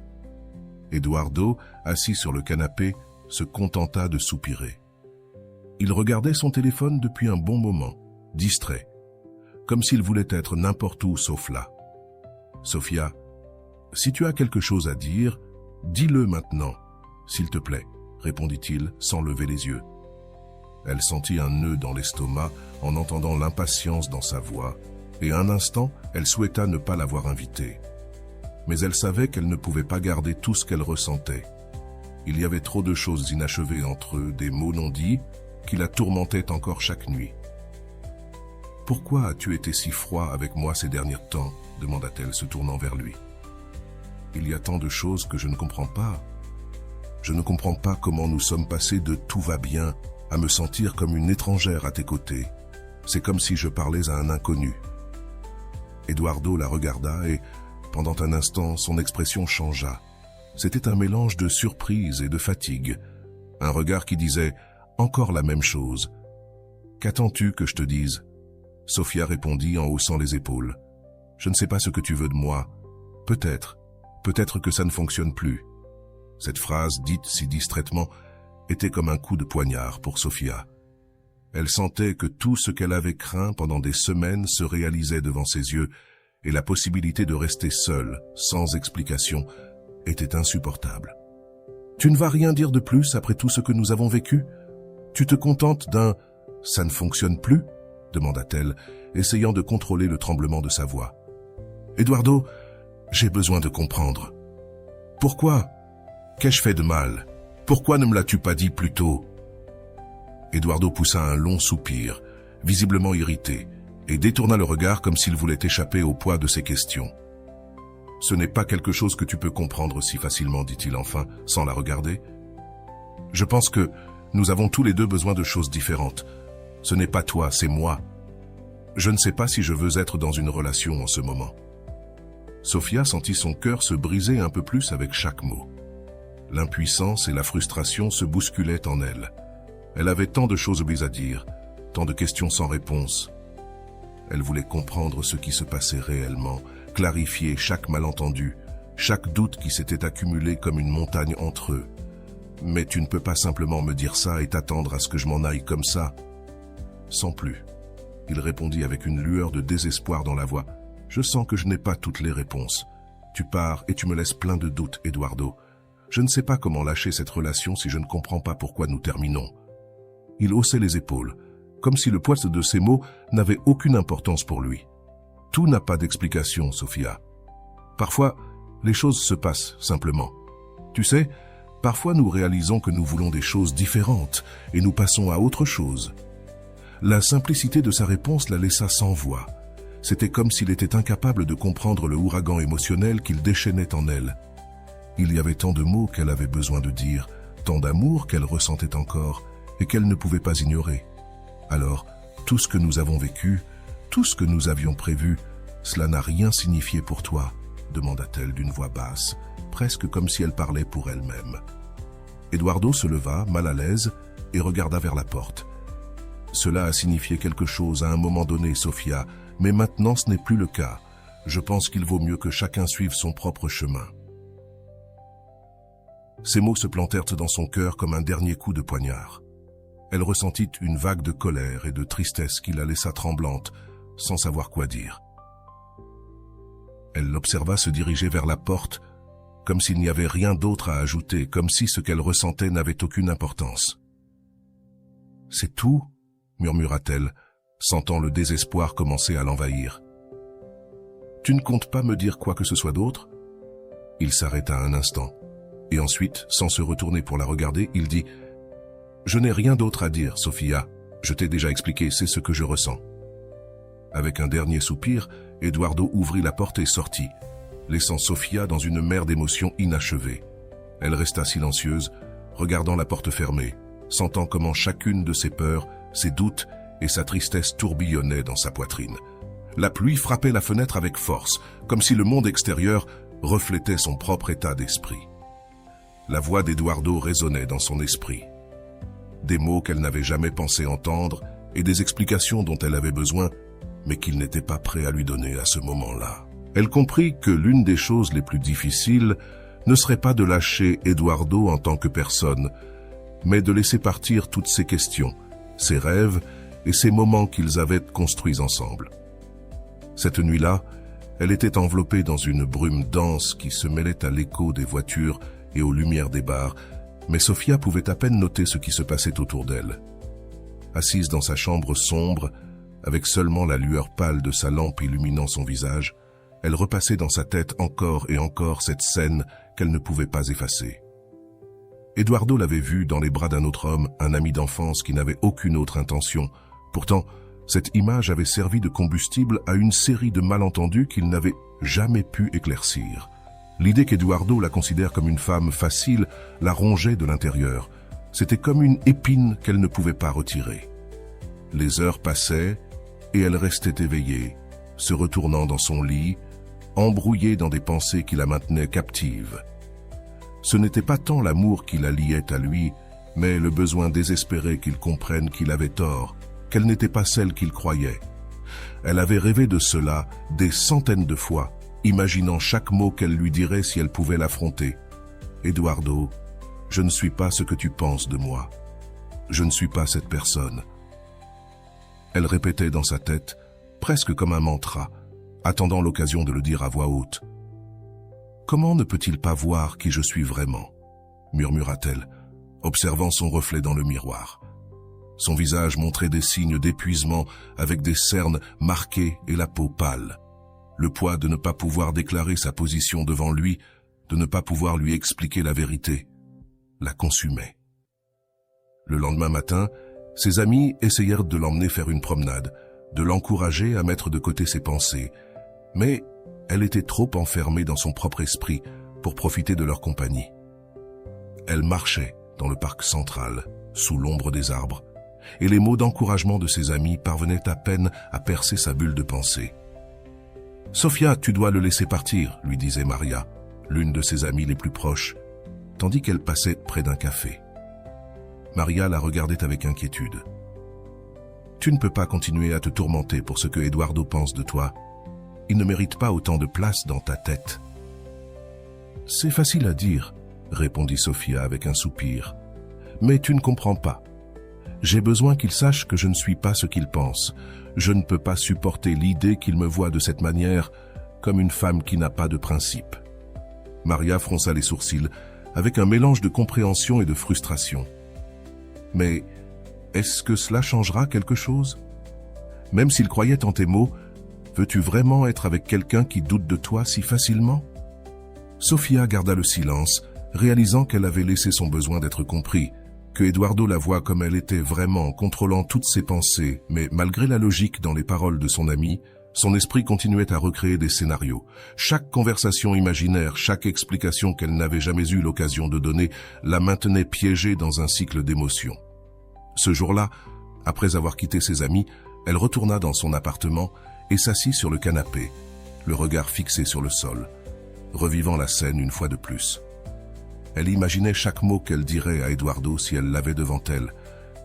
Eduardo, assis sur le canapé, se contenta de soupirer. Il regardait son téléphone depuis un bon moment, distrait, comme s'il voulait être n'importe où sauf là. « Sofia, si tu as quelque chose à dire, dis-le maintenant, s'il te plaît, » répondit-il sans lever les yeux. Elle sentit un nœud dans l'estomac en entendant l'impatience dans sa voix, et un instant, elle souhaita ne pas l'avoir invité. Mais elle savait qu'elle ne pouvait pas garder tout ce qu'elle ressentait. Il y avait trop de choses inachevées entre eux, des mots non dits, qui la tourmentaient encore chaque nuit. « Pourquoi as-tu été si froid avec moi ces derniers temps ?» demanda-t-elle, se tournant vers lui. « Il y a tant de choses que je ne comprends pas. Je ne comprends pas comment nous sommes passés de « tout va bien » à me sentir comme une étrangère à tes côtés. C'est comme si je parlais à un inconnu. » Eduardo la regarda et, pendant un instant, son expression changea. C'était un mélange de surprise et de fatigue. Un regard qui disait « Encore la même chose. Qu'attends-tu que je te dise ?» Sofia répondit en haussant les épaules. « Je ne sais pas ce que tu veux de moi. Peut-être que ça ne fonctionne plus. » Cette phrase, dite si distraitement, était comme un coup de poignard pour Sofia. Elle sentait que tout ce qu'elle avait craint pendant des semaines se réalisait devant ses yeux et la possibilité de rester seule, sans explication, était insupportable. « Tu ne vas rien dire de plus après tout ce que nous avons vécu? Tu te contentes d'un « ça ne fonctionne plus » demanda-t-elle, essayant de contrôler le tremblement de sa voix. « Eduardo, j'ai besoin de comprendre. Pourquoi? Qu'ai-je fait de mal? Pourquoi ne me l'as-tu pas dit plus tôt ?» Eduardo poussa un long soupir, visiblement irrité, et détourna le regard comme s'il voulait échapper au poids de ses questions. « Ce n'est pas quelque chose que tu peux comprendre si facilement, dit-il enfin, sans la regarder. Je pense que nous avons tous les deux besoin de choses différentes. Ce n'est pas toi, c'est moi. Je ne sais pas si je veux être dans une relation en ce moment. » Sofia sentit son cœur se briser un peu plus avec chaque mot. L'impuissance et la frustration se bousculaient en elle. Elle avait tant de choses à dire, tant de questions sans réponse. Elle voulait comprendre ce qui se passait réellement, clarifier chaque malentendu, chaque doute qui s'était accumulé comme une montagne entre eux. « Mais tu ne peux pas simplement me dire ça et t'attendre à ce que je m'en aille comme ça. » Sans plus. Il répondit avec une lueur de désespoir dans la voix. « Je sens que je n'ai pas toutes les réponses. Tu pars et tu me laisses plein de doutes, Eduardo. Je ne sais pas comment lâcher cette relation si je ne comprends pas pourquoi nous terminons. » Il haussait les épaules, comme si le poids de ses mots n'avait aucune importance pour lui. « Tout n'a pas d'explication, Sofia. Parfois, les choses se passent simplement. Tu sais, parfois nous réalisons que nous voulons des choses différentes et nous passons à autre chose. » La simplicité de sa réponse la laissa sans voix. C'était comme s'il était incapable de comprendre le ouragan émotionnel qu'il déchaînait en elle. Il y avait tant de mots qu'elle avait besoin de dire, tant d'amour qu'elle ressentait encore et qu'elle ne pouvait pas ignorer. Alors, tout ce que nous avons vécu, tout ce que nous avions prévu, cela n'a rien signifié pour toi, demanda-t-elle d'une voix basse, presque comme si elle parlait pour elle-même. Eduardo se leva, mal à l'aise, et regarda vers la porte. Cela a signifié quelque chose à un moment donné, Sofia, mais maintenant ce n'est plus le cas. Je pense qu'il vaut mieux que chacun suive son propre chemin. Ces mots se plantèrent dans son cœur comme un dernier coup de poignard. Elle ressentit une vague de colère et de tristesse qui la laissa tremblante, sans savoir quoi dire. Elle l'observa se diriger vers la porte, comme s'il n'y avait rien d'autre à ajouter, comme si ce qu'elle ressentait n'avait aucune importance. « C'est tout ?» murmura-t-elle, sentant le désespoir commencer à l'envahir. « Tu ne comptes pas me dire quoi que ce soit d'autre ?» Il s'arrêta un instant, et ensuite, sans se retourner pour la regarder, il dit « Je n'ai rien d'autre à dire, Sofia. Je t'ai déjà expliqué, c'est ce que je ressens. » Avec un dernier soupir, Eduardo ouvrit la porte et sortit, laissant Sofia dans une mer d'émotions inachevées. Elle resta silencieuse, regardant la porte fermée, sentant comment chacune de ses peurs, ses doutes et sa tristesse tourbillonnaient dans sa poitrine. La pluie frappait la fenêtre avec force, comme si le monde extérieur reflétait son propre état d'esprit. La voix d'Eduardo résonnait dans son esprit. Des mots qu'elle n'avait jamais pensé entendre et des explications dont elle avait besoin, mais qu'il n'était pas prêt à lui donner à ce moment-là. Elle comprit que l'une des choses les plus difficiles ne serait pas de lâcher Eduardo en tant que personne, mais de laisser partir toutes ses questions, ses rêves et ces moments qu'ils avaient construits ensemble. Cette nuit-là, elle était enveloppée dans une brume dense qui se mêlait à l'écho des voitures et aux lumières des bars, mais Sofia pouvait à peine noter ce qui se passait autour d'elle. Assise dans sa chambre sombre, avec seulement la lueur pâle de sa lampe illuminant son visage, elle repassait dans sa tête encore et encore cette scène qu'elle ne pouvait pas effacer. Eduardo l'avait vue dans les bras d'un autre homme, un ami d'enfance qui n'avait aucune autre intention. Pourtant, cette image avait servi de combustible à une série de malentendus qu'il n'avait jamais pu éclaircir. L'idée qu'Eduardo la considère comme une femme facile la rongeait de l'intérieur. C'était comme une épine qu'elle ne pouvait pas retirer. Les heures passaient et elle restait éveillée, se retournant dans son lit, embrouillée dans des pensées qui la maintenaient captive. Ce n'était pas tant l'amour qui la liait à lui, mais le besoin désespéré qu'il comprenne qu'il avait tort, qu'elle n'était pas celle qu'il croyait. Elle avait rêvé de cela des centaines de fois, imaginant chaque mot qu'elle lui dirait si elle pouvait l'affronter. Eduardo, Je ne suis pas ce que tu penses de moi. Je ne suis pas cette personne. Elle répétait dans sa tête, presque comme un mantra, attendant l'occasion de le dire à voix haute. « Comment ne peut-il pas voir qui je suis vraiment ?» murmura-t-elle, observant son reflet dans le miroir. Son visage montrait des signes d'épuisement avec des cernes marquées et la peau pâle. Le poids de ne pas pouvoir déclarer sa position devant lui, de ne pas pouvoir lui expliquer la vérité, la consumait. Le lendemain matin, ses amis essayèrent de l'emmener faire une promenade, de l'encourager à mettre de côté ses pensées, mais elle était trop enfermée dans son propre esprit pour profiter de leur compagnie. Elle marchait dans le parc central, sous l'ombre des arbres, et les mots d'encouragement de ses amis parvenaient à peine à percer sa bulle de pensée. « Sophia, tu dois le laisser partir », lui disait Maria, l'une de ses amies les plus proches, tandis qu'elle passait près d'un café. Maria la regardait avec inquiétude. « Tu ne peux pas continuer à te tourmenter pour ce que Eduardo pense de toi. Il ne mérite pas autant de place dans ta tête. »« C'est facile à dire, » répondit Sophia avec un soupir. « Mais tu ne comprends pas. J'ai besoin qu'il sache que je ne suis pas ce qu'il pense. Je ne peux pas supporter l'idée qu'il me voit de cette manière, comme une femme qui n'a pas de principe. » Maria fronça les sourcils, avec un mélange de compréhension et de frustration. « Mais est-ce que cela changera quelque chose? Même s'il croyait en tes mots, veux-tu vraiment être avec quelqu'un qui doute de toi si facilement ?» Sophia garda le silence, réalisant qu'elle avait laissé son besoin d'être compris, que Eduardo la voit comme elle était vraiment, contrôlant toutes ses pensées, mais malgré la logique dans les paroles de son ami, son esprit continuait à recréer des scénarios. Chaque conversation imaginaire, chaque explication qu'elle n'avait jamais eu l'occasion de donner, la maintenait piégée dans un cycle d'émotions. Ce jour-là, après avoir quitté ses amis, elle retourna dans son appartement et s'assit sur le canapé, le regard fixé sur le sol, revivant la scène une fois de plus. Elle imaginait chaque mot qu'elle dirait à Eduardo si elle l'avait devant elle,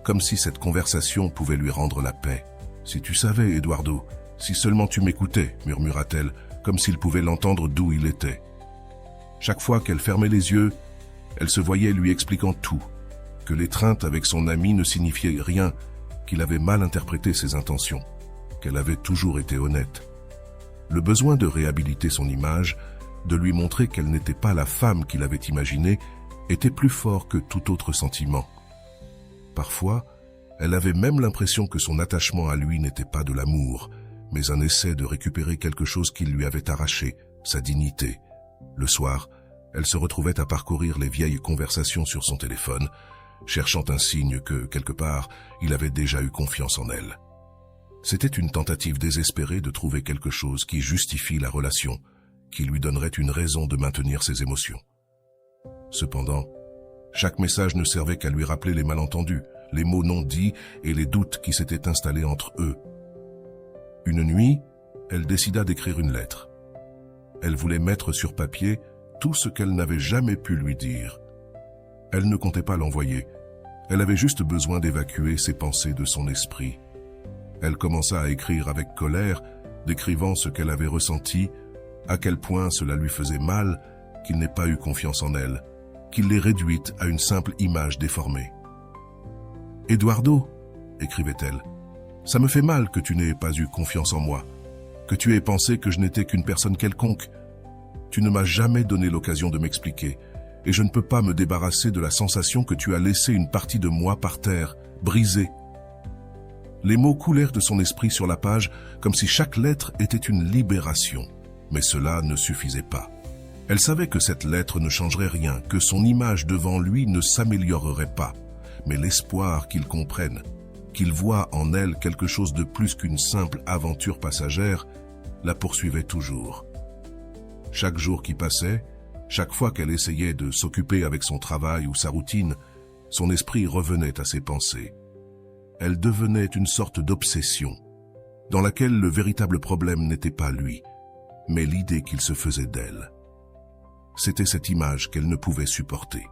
comme si cette conversation pouvait lui rendre la paix. « Si tu savais, Eduardo, si seulement tu m'écoutais, » murmura-t-elle, comme s'il pouvait l'entendre d'où il était. Chaque fois qu'elle fermait les yeux, elle se voyait lui expliquant tout, que l'étreinte avec son ami ne signifiait rien, qu'il avait mal interprété ses intentions, qu'elle avait toujours été honnête. Le besoin de réhabiliter son image, de lui montrer qu'elle n'était pas la femme qu'il avait imaginée, était plus fort que tout autre sentiment. Parfois, elle avait même l'impression que son attachement à lui n'était pas de l'amour, mais un essai de récupérer quelque chose qu'il lui avait arraché, sa dignité. Le soir, elle se retrouvait à parcourir les vieilles conversations sur son téléphone, cherchant un signe que, quelque part, il avait déjà eu confiance en elle. C'était une tentative désespérée de trouver quelque chose qui justifie la relation, qui lui donnerait une raison de maintenir ses émotions. Cependant, chaque message ne servait qu'à lui rappeler les malentendus, les mots non dits et les doutes qui s'étaient installés entre eux. Une nuit, elle décida d'écrire une lettre. Elle voulait mettre sur papier tout ce qu'elle n'avait jamais pu lui dire. Elle ne comptait pas l'envoyer. Elle avait juste besoin d'évacuer ses pensées de son esprit. Elle commença à écrire avec colère, décrivant ce qu'elle avait ressenti, à quel point cela lui faisait mal, qu'il n'ait pas eu confiance en elle, qu'il l'ait réduite à une simple image déformée. « Eduardo, » écrivait-elle, « ça me fait mal que tu n'aies pas eu confiance en moi, que tu aies pensé que je n'étais qu'une personne quelconque. Tu ne m'as jamais donné l'occasion de m'expliquer, et je ne peux pas me débarrasser de la sensation que tu as laissé une partie de moi par terre, brisée. » Les mots coulèrent de son esprit sur la page comme si chaque lettre était une libération. Mais cela ne suffisait pas. Elle savait que cette lettre ne changerait rien, que son image devant lui ne s'améliorerait pas. Mais l'espoir qu'il comprenne, qu'il voie en elle quelque chose de plus qu'une simple aventure passagère, la poursuivait toujours. Chaque jour qui passait, chaque fois qu'elle essayait de s'occuper avec son travail ou sa routine, son esprit revenait à ses pensées. Elle devenait une sorte d'obsession, dans laquelle le véritable problème n'était pas lui, mais l'idée qu'il se faisait d'elle. C'était cette image qu'elle ne pouvait supporter.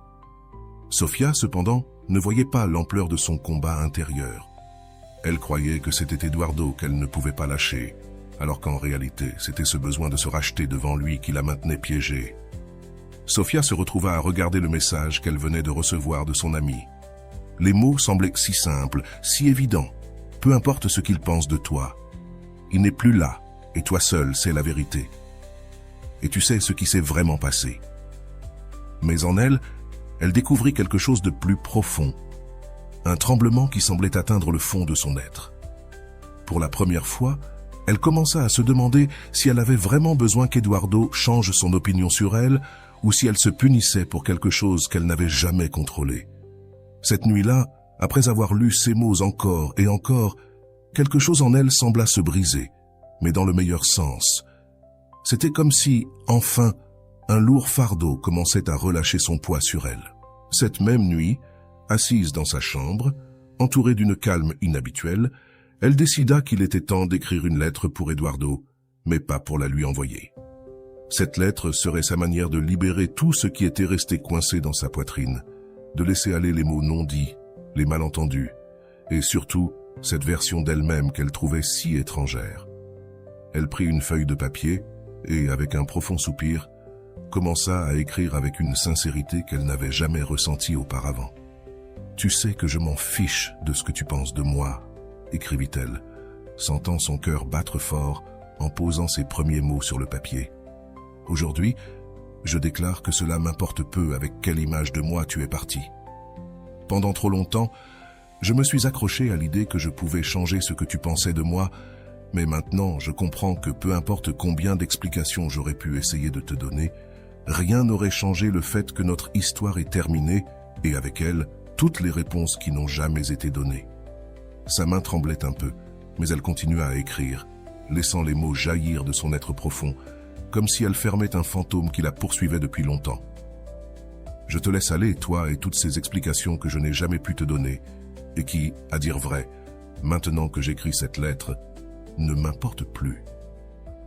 Sophia, cependant, ne voyait pas l'ampleur de son combat intérieur. Elle croyait que c'était Eduardo qu'elle ne pouvait pas lâcher, alors qu'en réalité, c'était ce besoin de se racheter devant lui qui la maintenait piégée. Sofia se retrouva à regarder le message qu'elle venait de recevoir de son ami. Les mots semblaient si simples, si évidents. Peu importe ce qu'il pense de toi. Il n'est plus là, et toi seul sais la vérité. Et tu sais ce qui s'est vraiment passé. Mais en elle, elle découvrit quelque chose de plus profond. Un tremblement qui semblait atteindre le fond de son être. Pour la première fois, elle commença à se demander si elle avait vraiment besoin qu'Eduardo change son opinion sur elle ou si elle se punissait pour quelque chose qu'elle n'avait jamais contrôlé. Cette nuit-là, après avoir lu ces mots encore et encore, quelque chose en elle sembla se briser, mais dans le meilleur sens. C'était comme si, enfin, un lourd fardeau commençait à relâcher son poids sur elle. Cette même nuit, assise dans sa chambre, entourée d'une calme inhabituelle, elle décida qu'il était temps d'écrire une lettre pour Eduardo, mais pas pour la lui envoyer. Cette lettre serait sa manière de libérer tout ce qui était resté coincé dans sa poitrine, de laisser aller les mots non dits, les malentendus, et surtout cette version d'elle-même qu'elle trouvait si étrangère. Elle prit une feuille de papier et, avec un profond soupir, commença à écrire avec une sincérité qu'elle n'avait jamais ressentie auparavant. « Tu sais que je m'en fiche de ce que tu penses de moi », écrivit-elle, sentant son cœur battre fort en posant ses premiers mots sur le papier. « Aujourd'hui, je déclare que cela m'importe peu avec quelle image de moi tu es parti. Pendant trop longtemps, je me suis accroché à l'idée que je pouvais changer ce que tu pensais de moi, mais maintenant je comprends que peu importe combien d'explications j'aurais pu essayer de te donner, rien n'aurait changé le fait que notre histoire est terminée et avec elle, toutes les réponses qui n'ont jamais été données. » Sa main tremblait un peu, mais elle continua à écrire, laissant les mots jaillir de son être profond, comme si elle fermait un fantôme qui la poursuivait depuis longtemps. « Je te laisse aller, toi et toutes ces explications que je n'ai jamais pu te donner, et qui, à dire vrai, maintenant que j'écris cette lettre, ne m'importe plus.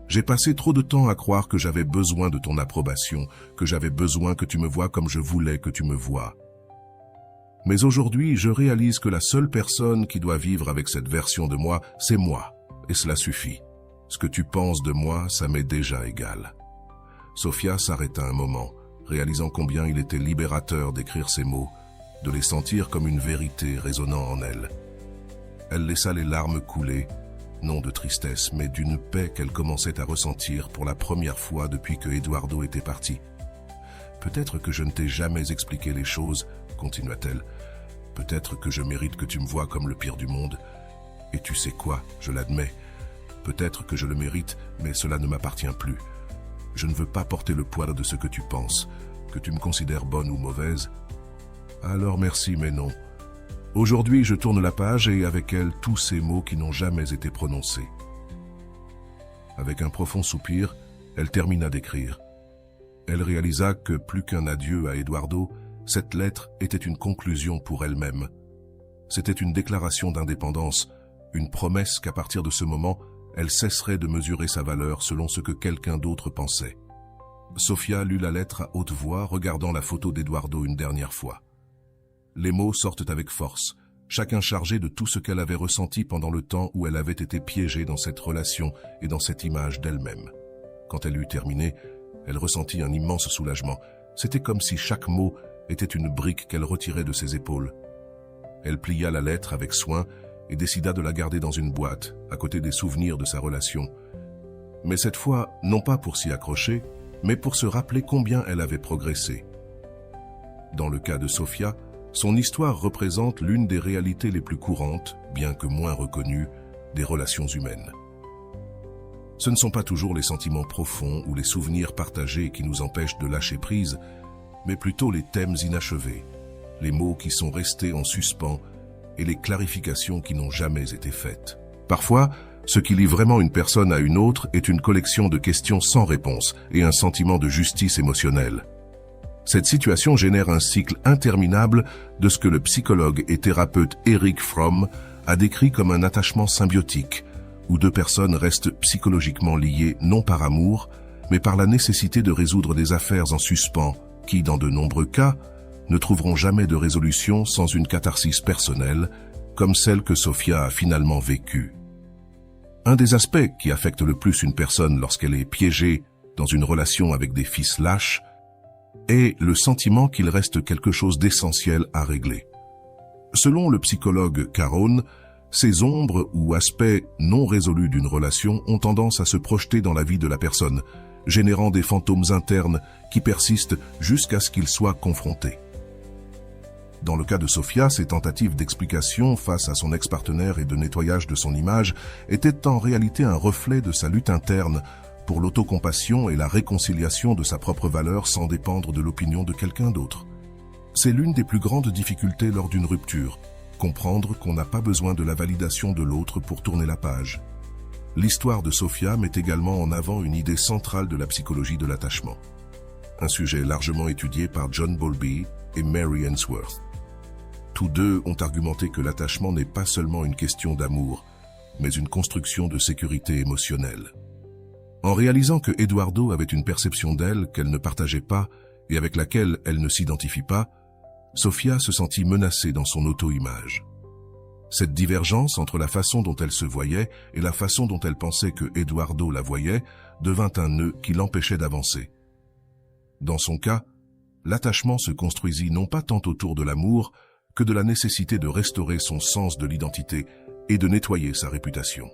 J'ai passé trop de temps à croire que j'avais besoin de ton approbation, que j'avais besoin que tu me vois comme je voulais que tu me vois. Mais aujourd'hui, je réalise que la seule personne qui doit vivre avec cette version de moi, c'est moi, et cela suffit. Ce que tu penses de moi, ça m'est déjà égal. » Sofia s'arrêta un moment, réalisant combien il était libérateur d'écrire ces mots, de les sentir comme une vérité résonnant en elle. Elle laissa les larmes couler, non de tristesse, mais d'une paix qu'elle commençait à ressentir pour la première fois depuis que Eduardo était parti. « Peut-être que je ne t'ai jamais expliqué les choses, » continua-t-elle. « Peut-être que je mérite que tu me vois comme le pire du monde. Et tu sais quoi, je l'admets. Peut-être que je le mérite, mais cela ne m'appartient plus. Je ne veux pas porter le poids de ce que tu penses, que tu me considères bonne ou mauvaise. Alors merci, mais non. Aujourd'hui, je tourne la page et avec elle tous ces mots qui n'ont jamais été prononcés. » Avec un profond soupir, elle termina d'écrire. Elle réalisa que plus qu'un adieu à Eduardo, cette lettre était une conclusion pour elle-même. C'était une déclaration d'indépendance, une promesse qu'à partir de ce moment, elle cesserait de mesurer sa valeur selon ce que quelqu'un d'autre pensait. Sofia lut la lettre à haute voix, regardant la photo d'Eduardo une dernière fois. Les mots sortent avec force, chacun chargé de tout ce qu'elle avait ressenti pendant le temps où elle avait été piégée dans cette relation et dans cette image d'elle-même. Quand elle eut terminé, elle ressentit un immense soulagement. C'était comme si chaque mot était une brique qu'elle retirait de ses épaules. Elle plia la lettre avec soin et décida de la garder dans une boîte, à côté des souvenirs de sa relation. Mais cette fois, non pas pour s'y accrocher, mais pour se rappeler combien elle avait progressé. Dans le cas de Sofia, son histoire représente l'une des réalités les plus courantes, bien que moins reconnues, des relations humaines. Ce ne sont pas toujours les sentiments profonds ou les souvenirs partagés qui nous empêchent de lâcher prise, mais plutôt les thèmes inachevés, les mots qui sont restés en suspens et les clarifications qui n'ont jamais été faites. Parfois, ce qui lie vraiment une personne à une autre est une collection de questions sans réponse et un sentiment de justice émotionnelle. Cette situation génère un cycle interminable de ce que le psychologue et thérapeute Erich Fromm a décrit comme un attachement symbiotique, où deux personnes restent psychologiquement liées non par amour, mais par la nécessité de résoudre des affaires en suspens qui, dans de nombreux cas, ne trouveront jamais de résolution sans une catharsis personnelle, comme celle que Sofia a finalement vécue. Un des aspects qui affecte le plus une personne lorsqu'elle est piégée dans une relation avec des fils lâches est le sentiment qu'il reste quelque chose d'essentiel à régler. Selon le psychologue Carone, ces ombres ou aspects non résolus d'une relation ont tendance à se projeter dans la vie de la personne, générant des fantômes internes qui persistent jusqu'à ce qu'ils soient confrontés. Dans le cas de Sofia, ses tentatives d'explication face à son ex-partenaire et de nettoyage de son image étaient en réalité un reflet de sa lutte interne pour l'autocompassion et la réconciliation de sa propre valeur sans dépendre de l'opinion de quelqu'un d'autre. C'est l'une des plus grandes difficultés lors d'une rupture, comprendre qu'on n'a pas besoin de la validation de l'autre pour tourner la page. L'histoire de Sofia met également en avant une idée centrale de la psychologie de l'attachement. Un sujet largement étudié par John Bowlby et Mary Ainsworth. Tous deux ont argumenté que l'attachement n'est pas seulement une question d'amour, mais une construction de sécurité émotionnelle. En réalisant que Eduardo avait une perception d'elle qu'elle ne partageait pas et avec laquelle elle ne s'identifie pas, Sofia se sentit menacée dans son auto-image. Cette divergence entre la façon dont elle se voyait et la façon dont elle pensait que Eduardo la voyait devint un nœud qui l'empêchait d'avancer. Dans son cas, l'attachement se construisit non pas tant autour de l'amour que de la nécessité de restaurer son sens de l'identité et de nettoyer sa réputation.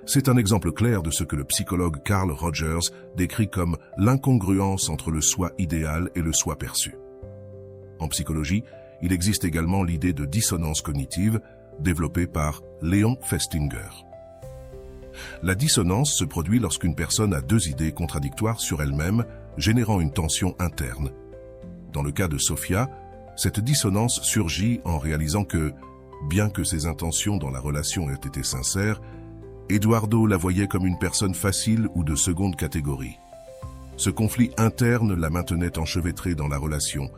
C'est un exemple clair de ce que le psychologue Carl Rogers décrit comme l'incongruence entre le soi idéal et le soi perçu. En psychologie, il existe également l'idée de dissonance cognitive, développée par Léon Festinger. La dissonance se produit lorsqu'une personne a deux idées contradictoires sur elle-même, générant une tension interne. Dans le cas de Sofia, cette dissonance surgit en réalisant que, bien que ses intentions dans la relation aient été sincères, Eduardo la voyait comme une personne facile ou de seconde catégorie. Ce conflit interne la maintenait enchevêtrée dans la relation,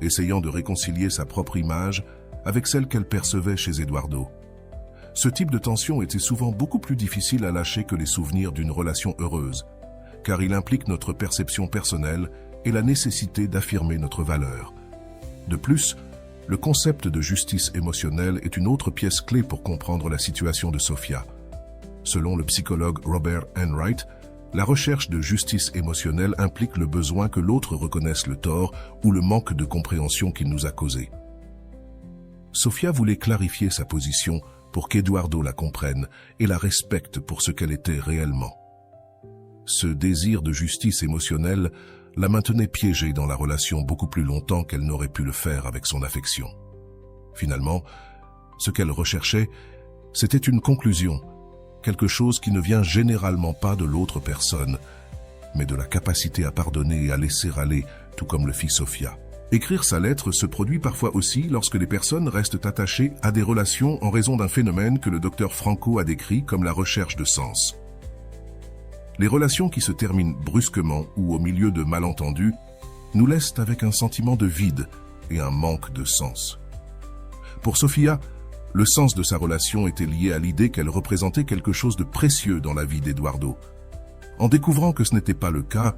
essayant de réconcilier sa propre image avec celle qu'elle percevait chez Eduardo. Ce type de tension était souvent beaucoup plus difficile à lâcher que les souvenirs d'une relation heureuse, car il implique notre perception personnelle et la nécessité d'affirmer notre valeur. De plus, le concept de justice émotionnelle est une autre pièce clé pour comprendre la situation de Sofia. Selon le psychologue Robert Enright, la recherche de justice émotionnelle implique le besoin que l'autre reconnaisse le tort ou le manque de compréhension qu'il nous a causé. Sofia voulait clarifier sa position pour qu'Eduardo la comprenne et la respecte pour ce qu'elle était réellement. Ce désir de justice émotionnelle la maintenait piégée dans la relation beaucoup plus longtemps qu'elle n'aurait pu le faire avec son affection. Finalement, ce qu'elle recherchait, c'était une conclusion, quelque chose qui ne vient généralement pas de l'autre personne, mais de la capacité à pardonner et à laisser aller, tout comme le fit Sofia. Écrire sa lettre se produit parfois aussi lorsque les personnes restent attachées à des relations en raison d'un phénomène que le docteur Franco a décrit comme la recherche de sens. Les relations qui se terminent brusquement ou au milieu de malentendus nous laissent avec un sentiment de vide et un manque de sens. Pour Sofia, le sens de sa relation était lié à l'idée qu'elle représentait quelque chose de précieux dans la vie d'Eduardo. En découvrant que ce n'était pas le cas,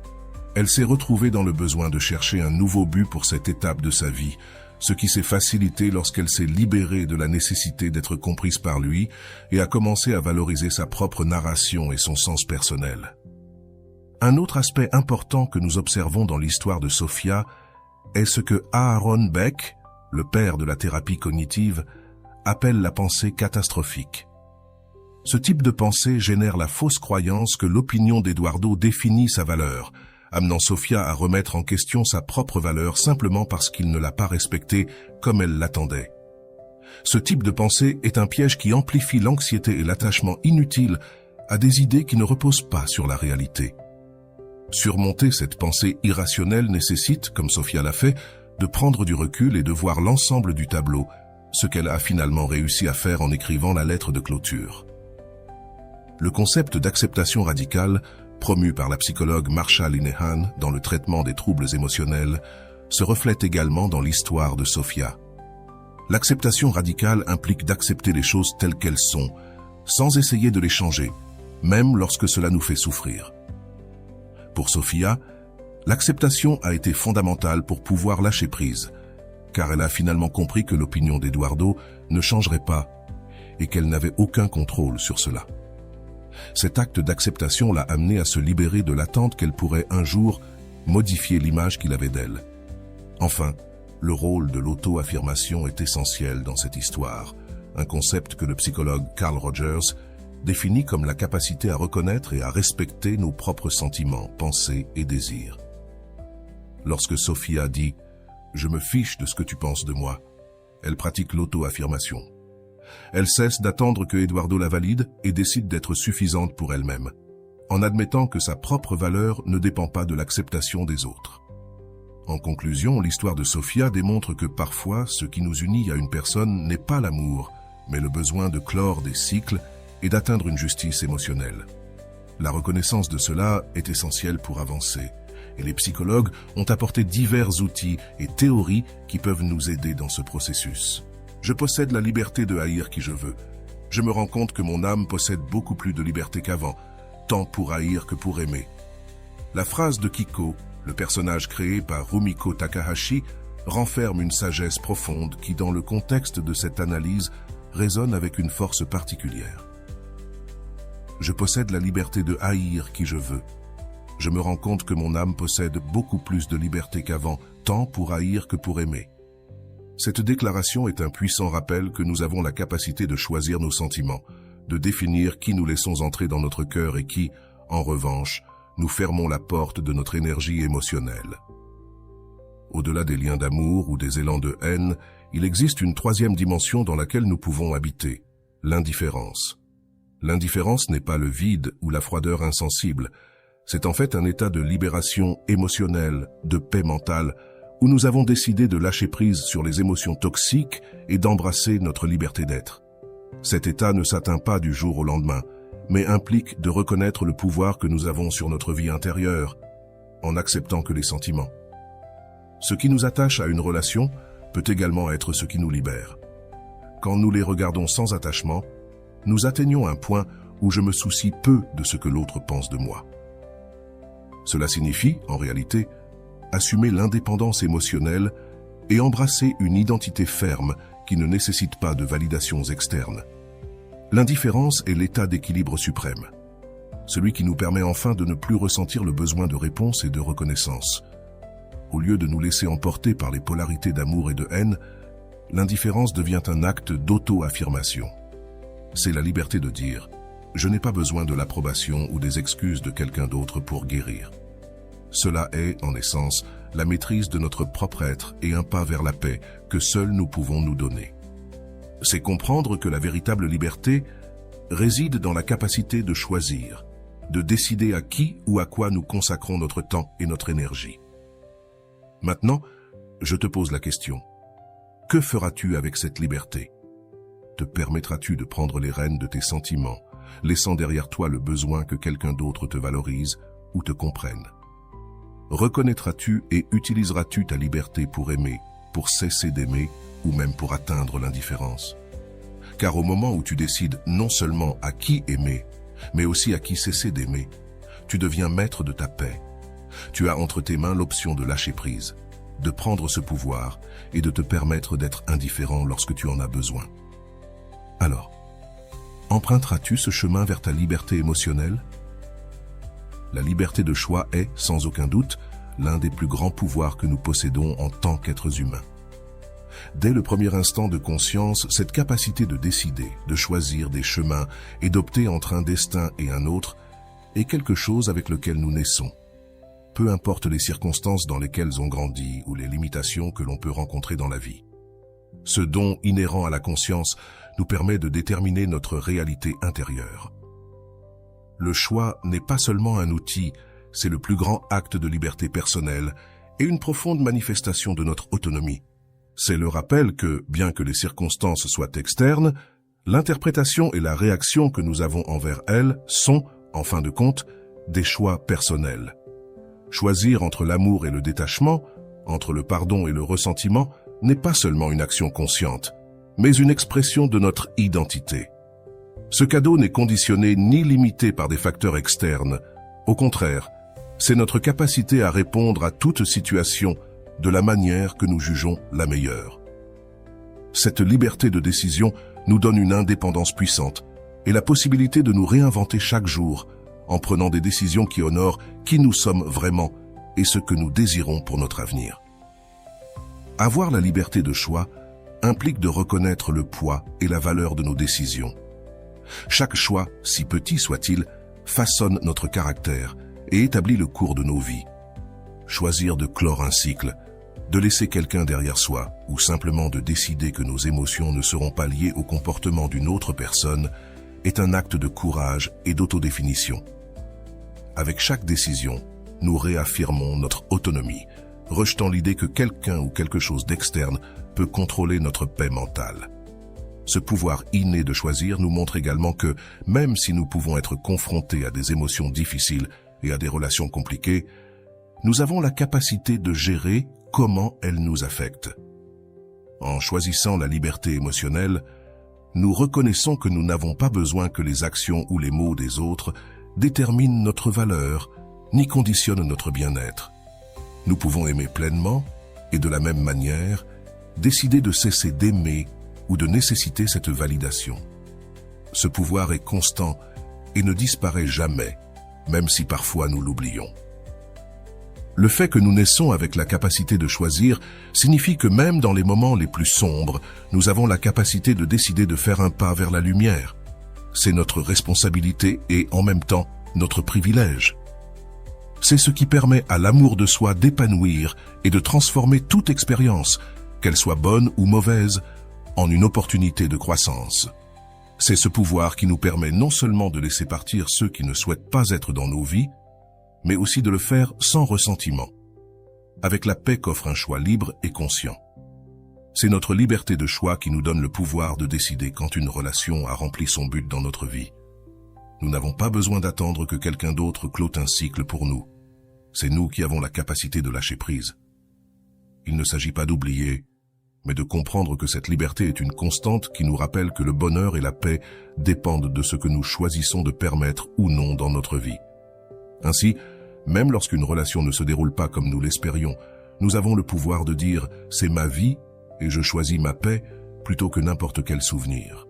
elle s'est retrouvée dans le besoin de chercher un nouveau but pour cette étape de sa vie, ce qui s'est facilité lorsqu'elle s'est libérée de la nécessité d'être comprise par lui et a commencé à valoriser sa propre narration et son sens personnel. Un autre aspect important que nous observons dans l'histoire de Sofia est ce que Aaron Beck, le père de la thérapie cognitive, appelle la pensée catastrophique. Ce type de pensée génère la fausse croyance que l'opinion d'Eduardo définit sa valeur, amenant Sofia à remettre en question sa propre valeur simplement parce qu'il ne l'a pas respectée comme elle l'attendait. Ce type de pensée est un piège qui amplifie l'anxiété et l'attachement inutile à des idées qui ne reposent pas sur la réalité. Surmonter cette pensée irrationnelle nécessite, comme Sofia l'a fait, de prendre du recul et de voir l'ensemble du tableau, ce qu'elle a finalement réussi à faire en écrivant la lettre de clôture. Le concept d'acceptation radicale, promu par la psychologue Marsha Linehan dans le traitement des troubles émotionnels, se reflète également dans l'histoire de Sofia. L'acceptation radicale implique d'accepter les choses telles qu'elles sont, sans essayer de les changer, même lorsque cela nous fait souffrir. Pour Sofia, l'acceptation a été fondamentale pour pouvoir lâcher prise, car elle a finalement compris que l'opinion d'Eduardo ne changerait pas et qu'elle n'avait aucun contrôle sur cela. Cet acte d'acceptation l'a amenée à se libérer de l'attente qu'elle pourrait un jour modifier l'image qu'il avait d'elle. Enfin, le rôle de l'auto-affirmation est essentiel dans cette histoire, un concept que le psychologue Carl Rogers définit comme la capacité à reconnaître et à respecter nos propres sentiments, pensées et désirs. Lorsque Sophia dit « Je me fiche de ce que tu penses de moi », elle pratique l'auto-affirmation. Elle cesse d'attendre que Eduardo la valide et décide d'être suffisante pour elle-même, en admettant que sa propre valeur ne dépend pas de l'acceptation des autres. En conclusion, l'histoire de Sophia démontre que parfois, ce qui nous unit à une personne n'est pas l'amour, mais le besoin de clore des cycles et d'atteindre une justice émotionnelle. La reconnaissance de cela est essentielle pour avancer, et les psychologues ont apporté divers outils et théories qui peuvent nous aider dans ce processus. Je possède la liberté de haïr qui je veux. Je me rends compte que mon âme possède beaucoup plus de liberté qu'avant, tant pour haïr que pour aimer. La phrase de Kiko, le personnage créé par Rumiko Takahashi, renferme une sagesse profonde qui, dans le contexte de cette analyse, résonne avec une force particulière. Je possède la liberté de haïr qui je veux. Je me rends compte que mon âme possède beaucoup plus de liberté qu'avant, tant pour haïr que pour aimer. Cette déclaration est un puissant rappel que nous avons la capacité de choisir nos sentiments, de définir qui nous laissons entrer dans notre cœur et qui, en revanche, nous fermons la porte de notre énergie émotionnelle. Au-delà des liens d'amour ou des élans de haine, il existe une troisième dimension dans laquelle nous pouvons habiter, l'indifférence. L'indifférence n'est pas le vide ou la froideur insensible, c'est en fait un état de libération émotionnelle, de paix mentale, où nous avons décidé de lâcher prise sur les émotions toxiques et d'embrasser notre liberté d'être. Cet état ne s'atteint pas du jour au lendemain, mais implique de reconnaître le pouvoir que nous avons sur notre vie intérieure, en acceptant que les sentiments. Ce qui nous attache à une relation peut également être ce qui nous libère. Quand nous les regardons sans attachement, nous atteignons un point où je me soucie peu de ce que l'autre pense de moi. Cela signifie, en réalité, assumer l'indépendance émotionnelle et embrasser une identité ferme qui ne nécessite pas de validations externes. L'indifférence est l'état d'équilibre suprême, celui qui nous permet enfin de ne plus ressentir le besoin de réponse et de reconnaissance. Au lieu de nous laisser emporter par les polarités d'amour et de haine, l'indifférence devient un acte d'auto-affirmation. C'est la liberté de dire « Je n'ai pas besoin de l'approbation ou des excuses de quelqu'un d'autre pour guérir ». Cela est, en essence, la maîtrise de notre propre être et un pas vers la paix que seuls nous pouvons nous donner. C'est comprendre que la véritable liberté réside dans la capacité de choisir, de décider à qui ou à quoi nous consacrons notre temps et notre énergie. Maintenant, je te pose la question. Que feras-tu avec cette liberté? Te permettras-tu de prendre les rênes de tes sentiments, laissant derrière toi le besoin que quelqu'un d'autre te valorise ou te comprenne? Reconnaîtras-tu et utiliseras-tu ta liberté pour aimer, pour cesser d'aimer ou même pour atteindre l'indifférence? Car au moment où tu décides non seulement à qui aimer, mais aussi à qui cesser d'aimer, tu deviens maître de ta paix. Tu as entre tes mains l'option de lâcher prise, de prendre ce pouvoir et de te permettre d'être indifférent lorsque tu en as besoin. Alors, emprunteras-tu ce chemin vers ta liberté émotionnelle? La liberté de choix est, sans aucun doute, l'un des plus grands pouvoirs que nous possédons en tant qu'êtres humains. Dès le premier instant de conscience, cette capacité de décider, de choisir des chemins et d'opter entre un destin et un autre est quelque chose avec lequel nous naissons. Peu importe les circonstances dans lesquelles on grandit ou les limitations que l'on peut rencontrer dans la vie. Ce don inhérent à la conscience nous permet de déterminer notre réalité intérieure. Le choix n'est pas seulement un outil, c'est le plus grand acte de liberté personnelle et une profonde manifestation de notre autonomie. C'est le rappel que, bien que les circonstances soient externes, l'interprétation et la réaction que nous avons envers elles sont, en fin de compte, des choix personnels. Choisir entre l'amour et le détachement, entre le pardon et le ressentiment, n'est pas seulement une action consciente, mais une expression de notre identité. Ce cadeau n'est conditionné ni limité par des facteurs externes. Au contraire, c'est notre capacité à répondre à toute situation de la manière que nous jugeons la meilleure. Cette liberté de décision nous donne une indépendance puissante et la possibilité de nous réinventer chaque jour en prenant des décisions qui honorent qui nous sommes vraiment et ce que nous désirons pour notre avenir. Avoir la liberté de choix implique de reconnaître le poids et la valeur de nos décisions. Chaque choix, si petit soit-il, façonne notre caractère et établit le cours de nos vies. Choisir de clore un cycle, de laisser quelqu'un derrière soi ou simplement de décider que nos émotions ne seront pas liées au comportement d'une autre personne est un acte de courage et d'autodéfinition. Avec chaque décision, nous réaffirmons notre autonomie, rejetant l'idée que quelqu'un ou quelque chose d'externe peut contrôler notre paix mentale. Ce pouvoir inné de choisir nous montre également que, même si nous pouvons être confrontés à des émotions difficiles et à des relations compliquées, nous avons la capacité de gérer comment elles nous affectent. En choisissant la liberté émotionnelle, nous reconnaissons que nous n'avons pas besoin que les actions ou les mots des autres déterminent notre valeur, ni conditionnent notre bien-être. Nous pouvons aimer pleinement et de la même manière, décider de cesser d'aimer ou de nécessiter cette validation. Ce pouvoir est constant et ne disparaît jamais, même si parfois nous l'oublions. Le fait que nous naissons avec la capacité de choisir signifie que même dans les moments les plus sombres, nous avons la capacité de décider de faire un pas vers la lumière. C'est notre responsabilité et en même temps notre privilège. C'est ce qui permet à l'amour de soi d'épanouir et de transformer toute expérience, qu'elle soit bonne ou mauvaise, en une opportunité de croissance. C'est ce pouvoir qui nous permet non seulement de laisser partir ceux qui ne souhaitent pas être dans nos vies, mais aussi de le faire sans ressentiment, avec la paix qu'offre un choix libre et conscient. C'est notre liberté de choix qui nous donne le pouvoir de décider quand une relation a rempli son but dans notre vie. Nous n'avons pas besoin d'attendre que quelqu'un d'autre clôt un cycle pour nous. C'est nous qui avons la capacité de lâcher prise. Il ne s'agit pas d'oublier, mais de comprendre que cette liberté est une constante qui nous rappelle que le bonheur et la paix dépendent de ce que nous choisissons de permettre ou non dans notre vie. Ainsi, même lorsqu'une relation ne se déroule pas comme nous l'espérions, nous avons le pouvoir de dire « c'est ma vie et je choisis ma paix » plutôt que n'importe quel souvenir.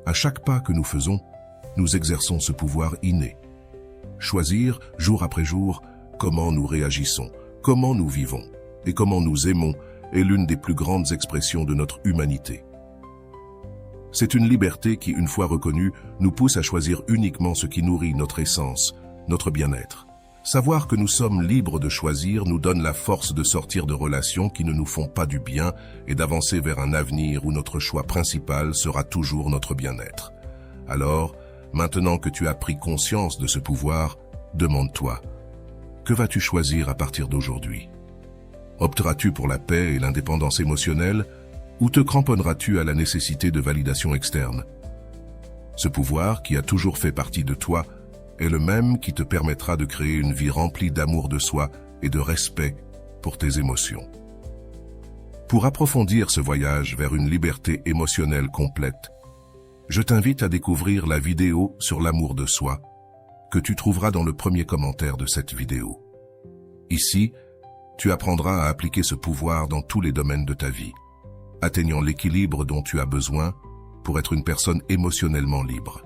À chaque pas que nous faisons, nous exerçons ce pouvoir inné. Choisir, jour après jour, comment nous réagissons, comment nous vivons et comment nous aimons est l'une des plus grandes expressions de notre humanité. C'est une liberté qui, une fois reconnue, nous pousse à choisir uniquement ce qui nourrit notre essence, notre bien-être. Savoir que nous sommes libres de choisir nous donne la force de sortir de relations qui ne nous font pas du bien et d'avancer vers un avenir où notre choix principal sera toujours notre bien-être. Alors, maintenant que tu as pris conscience de ce pouvoir, demande-toi, que vas-tu choisir à partir d'aujourd'hui? Opteras-tu pour la paix et l'indépendance émotionnelle ou te cramponneras-tu à la nécessité de validation externe? Ce pouvoir, qui a toujours fait partie de toi, est le même qui te permettra de créer une vie remplie d'amour de soi et de respect pour tes émotions. Pour approfondir ce voyage vers une liberté émotionnelle complète, je t'invite à découvrir la vidéo sur l'amour de soi que tu trouveras dans le premier commentaire de cette vidéo. Ici, tu apprendras à appliquer ce pouvoir dans tous les domaines de ta vie, atteignant l'équilibre dont tu as besoin pour être une personne émotionnellement libre.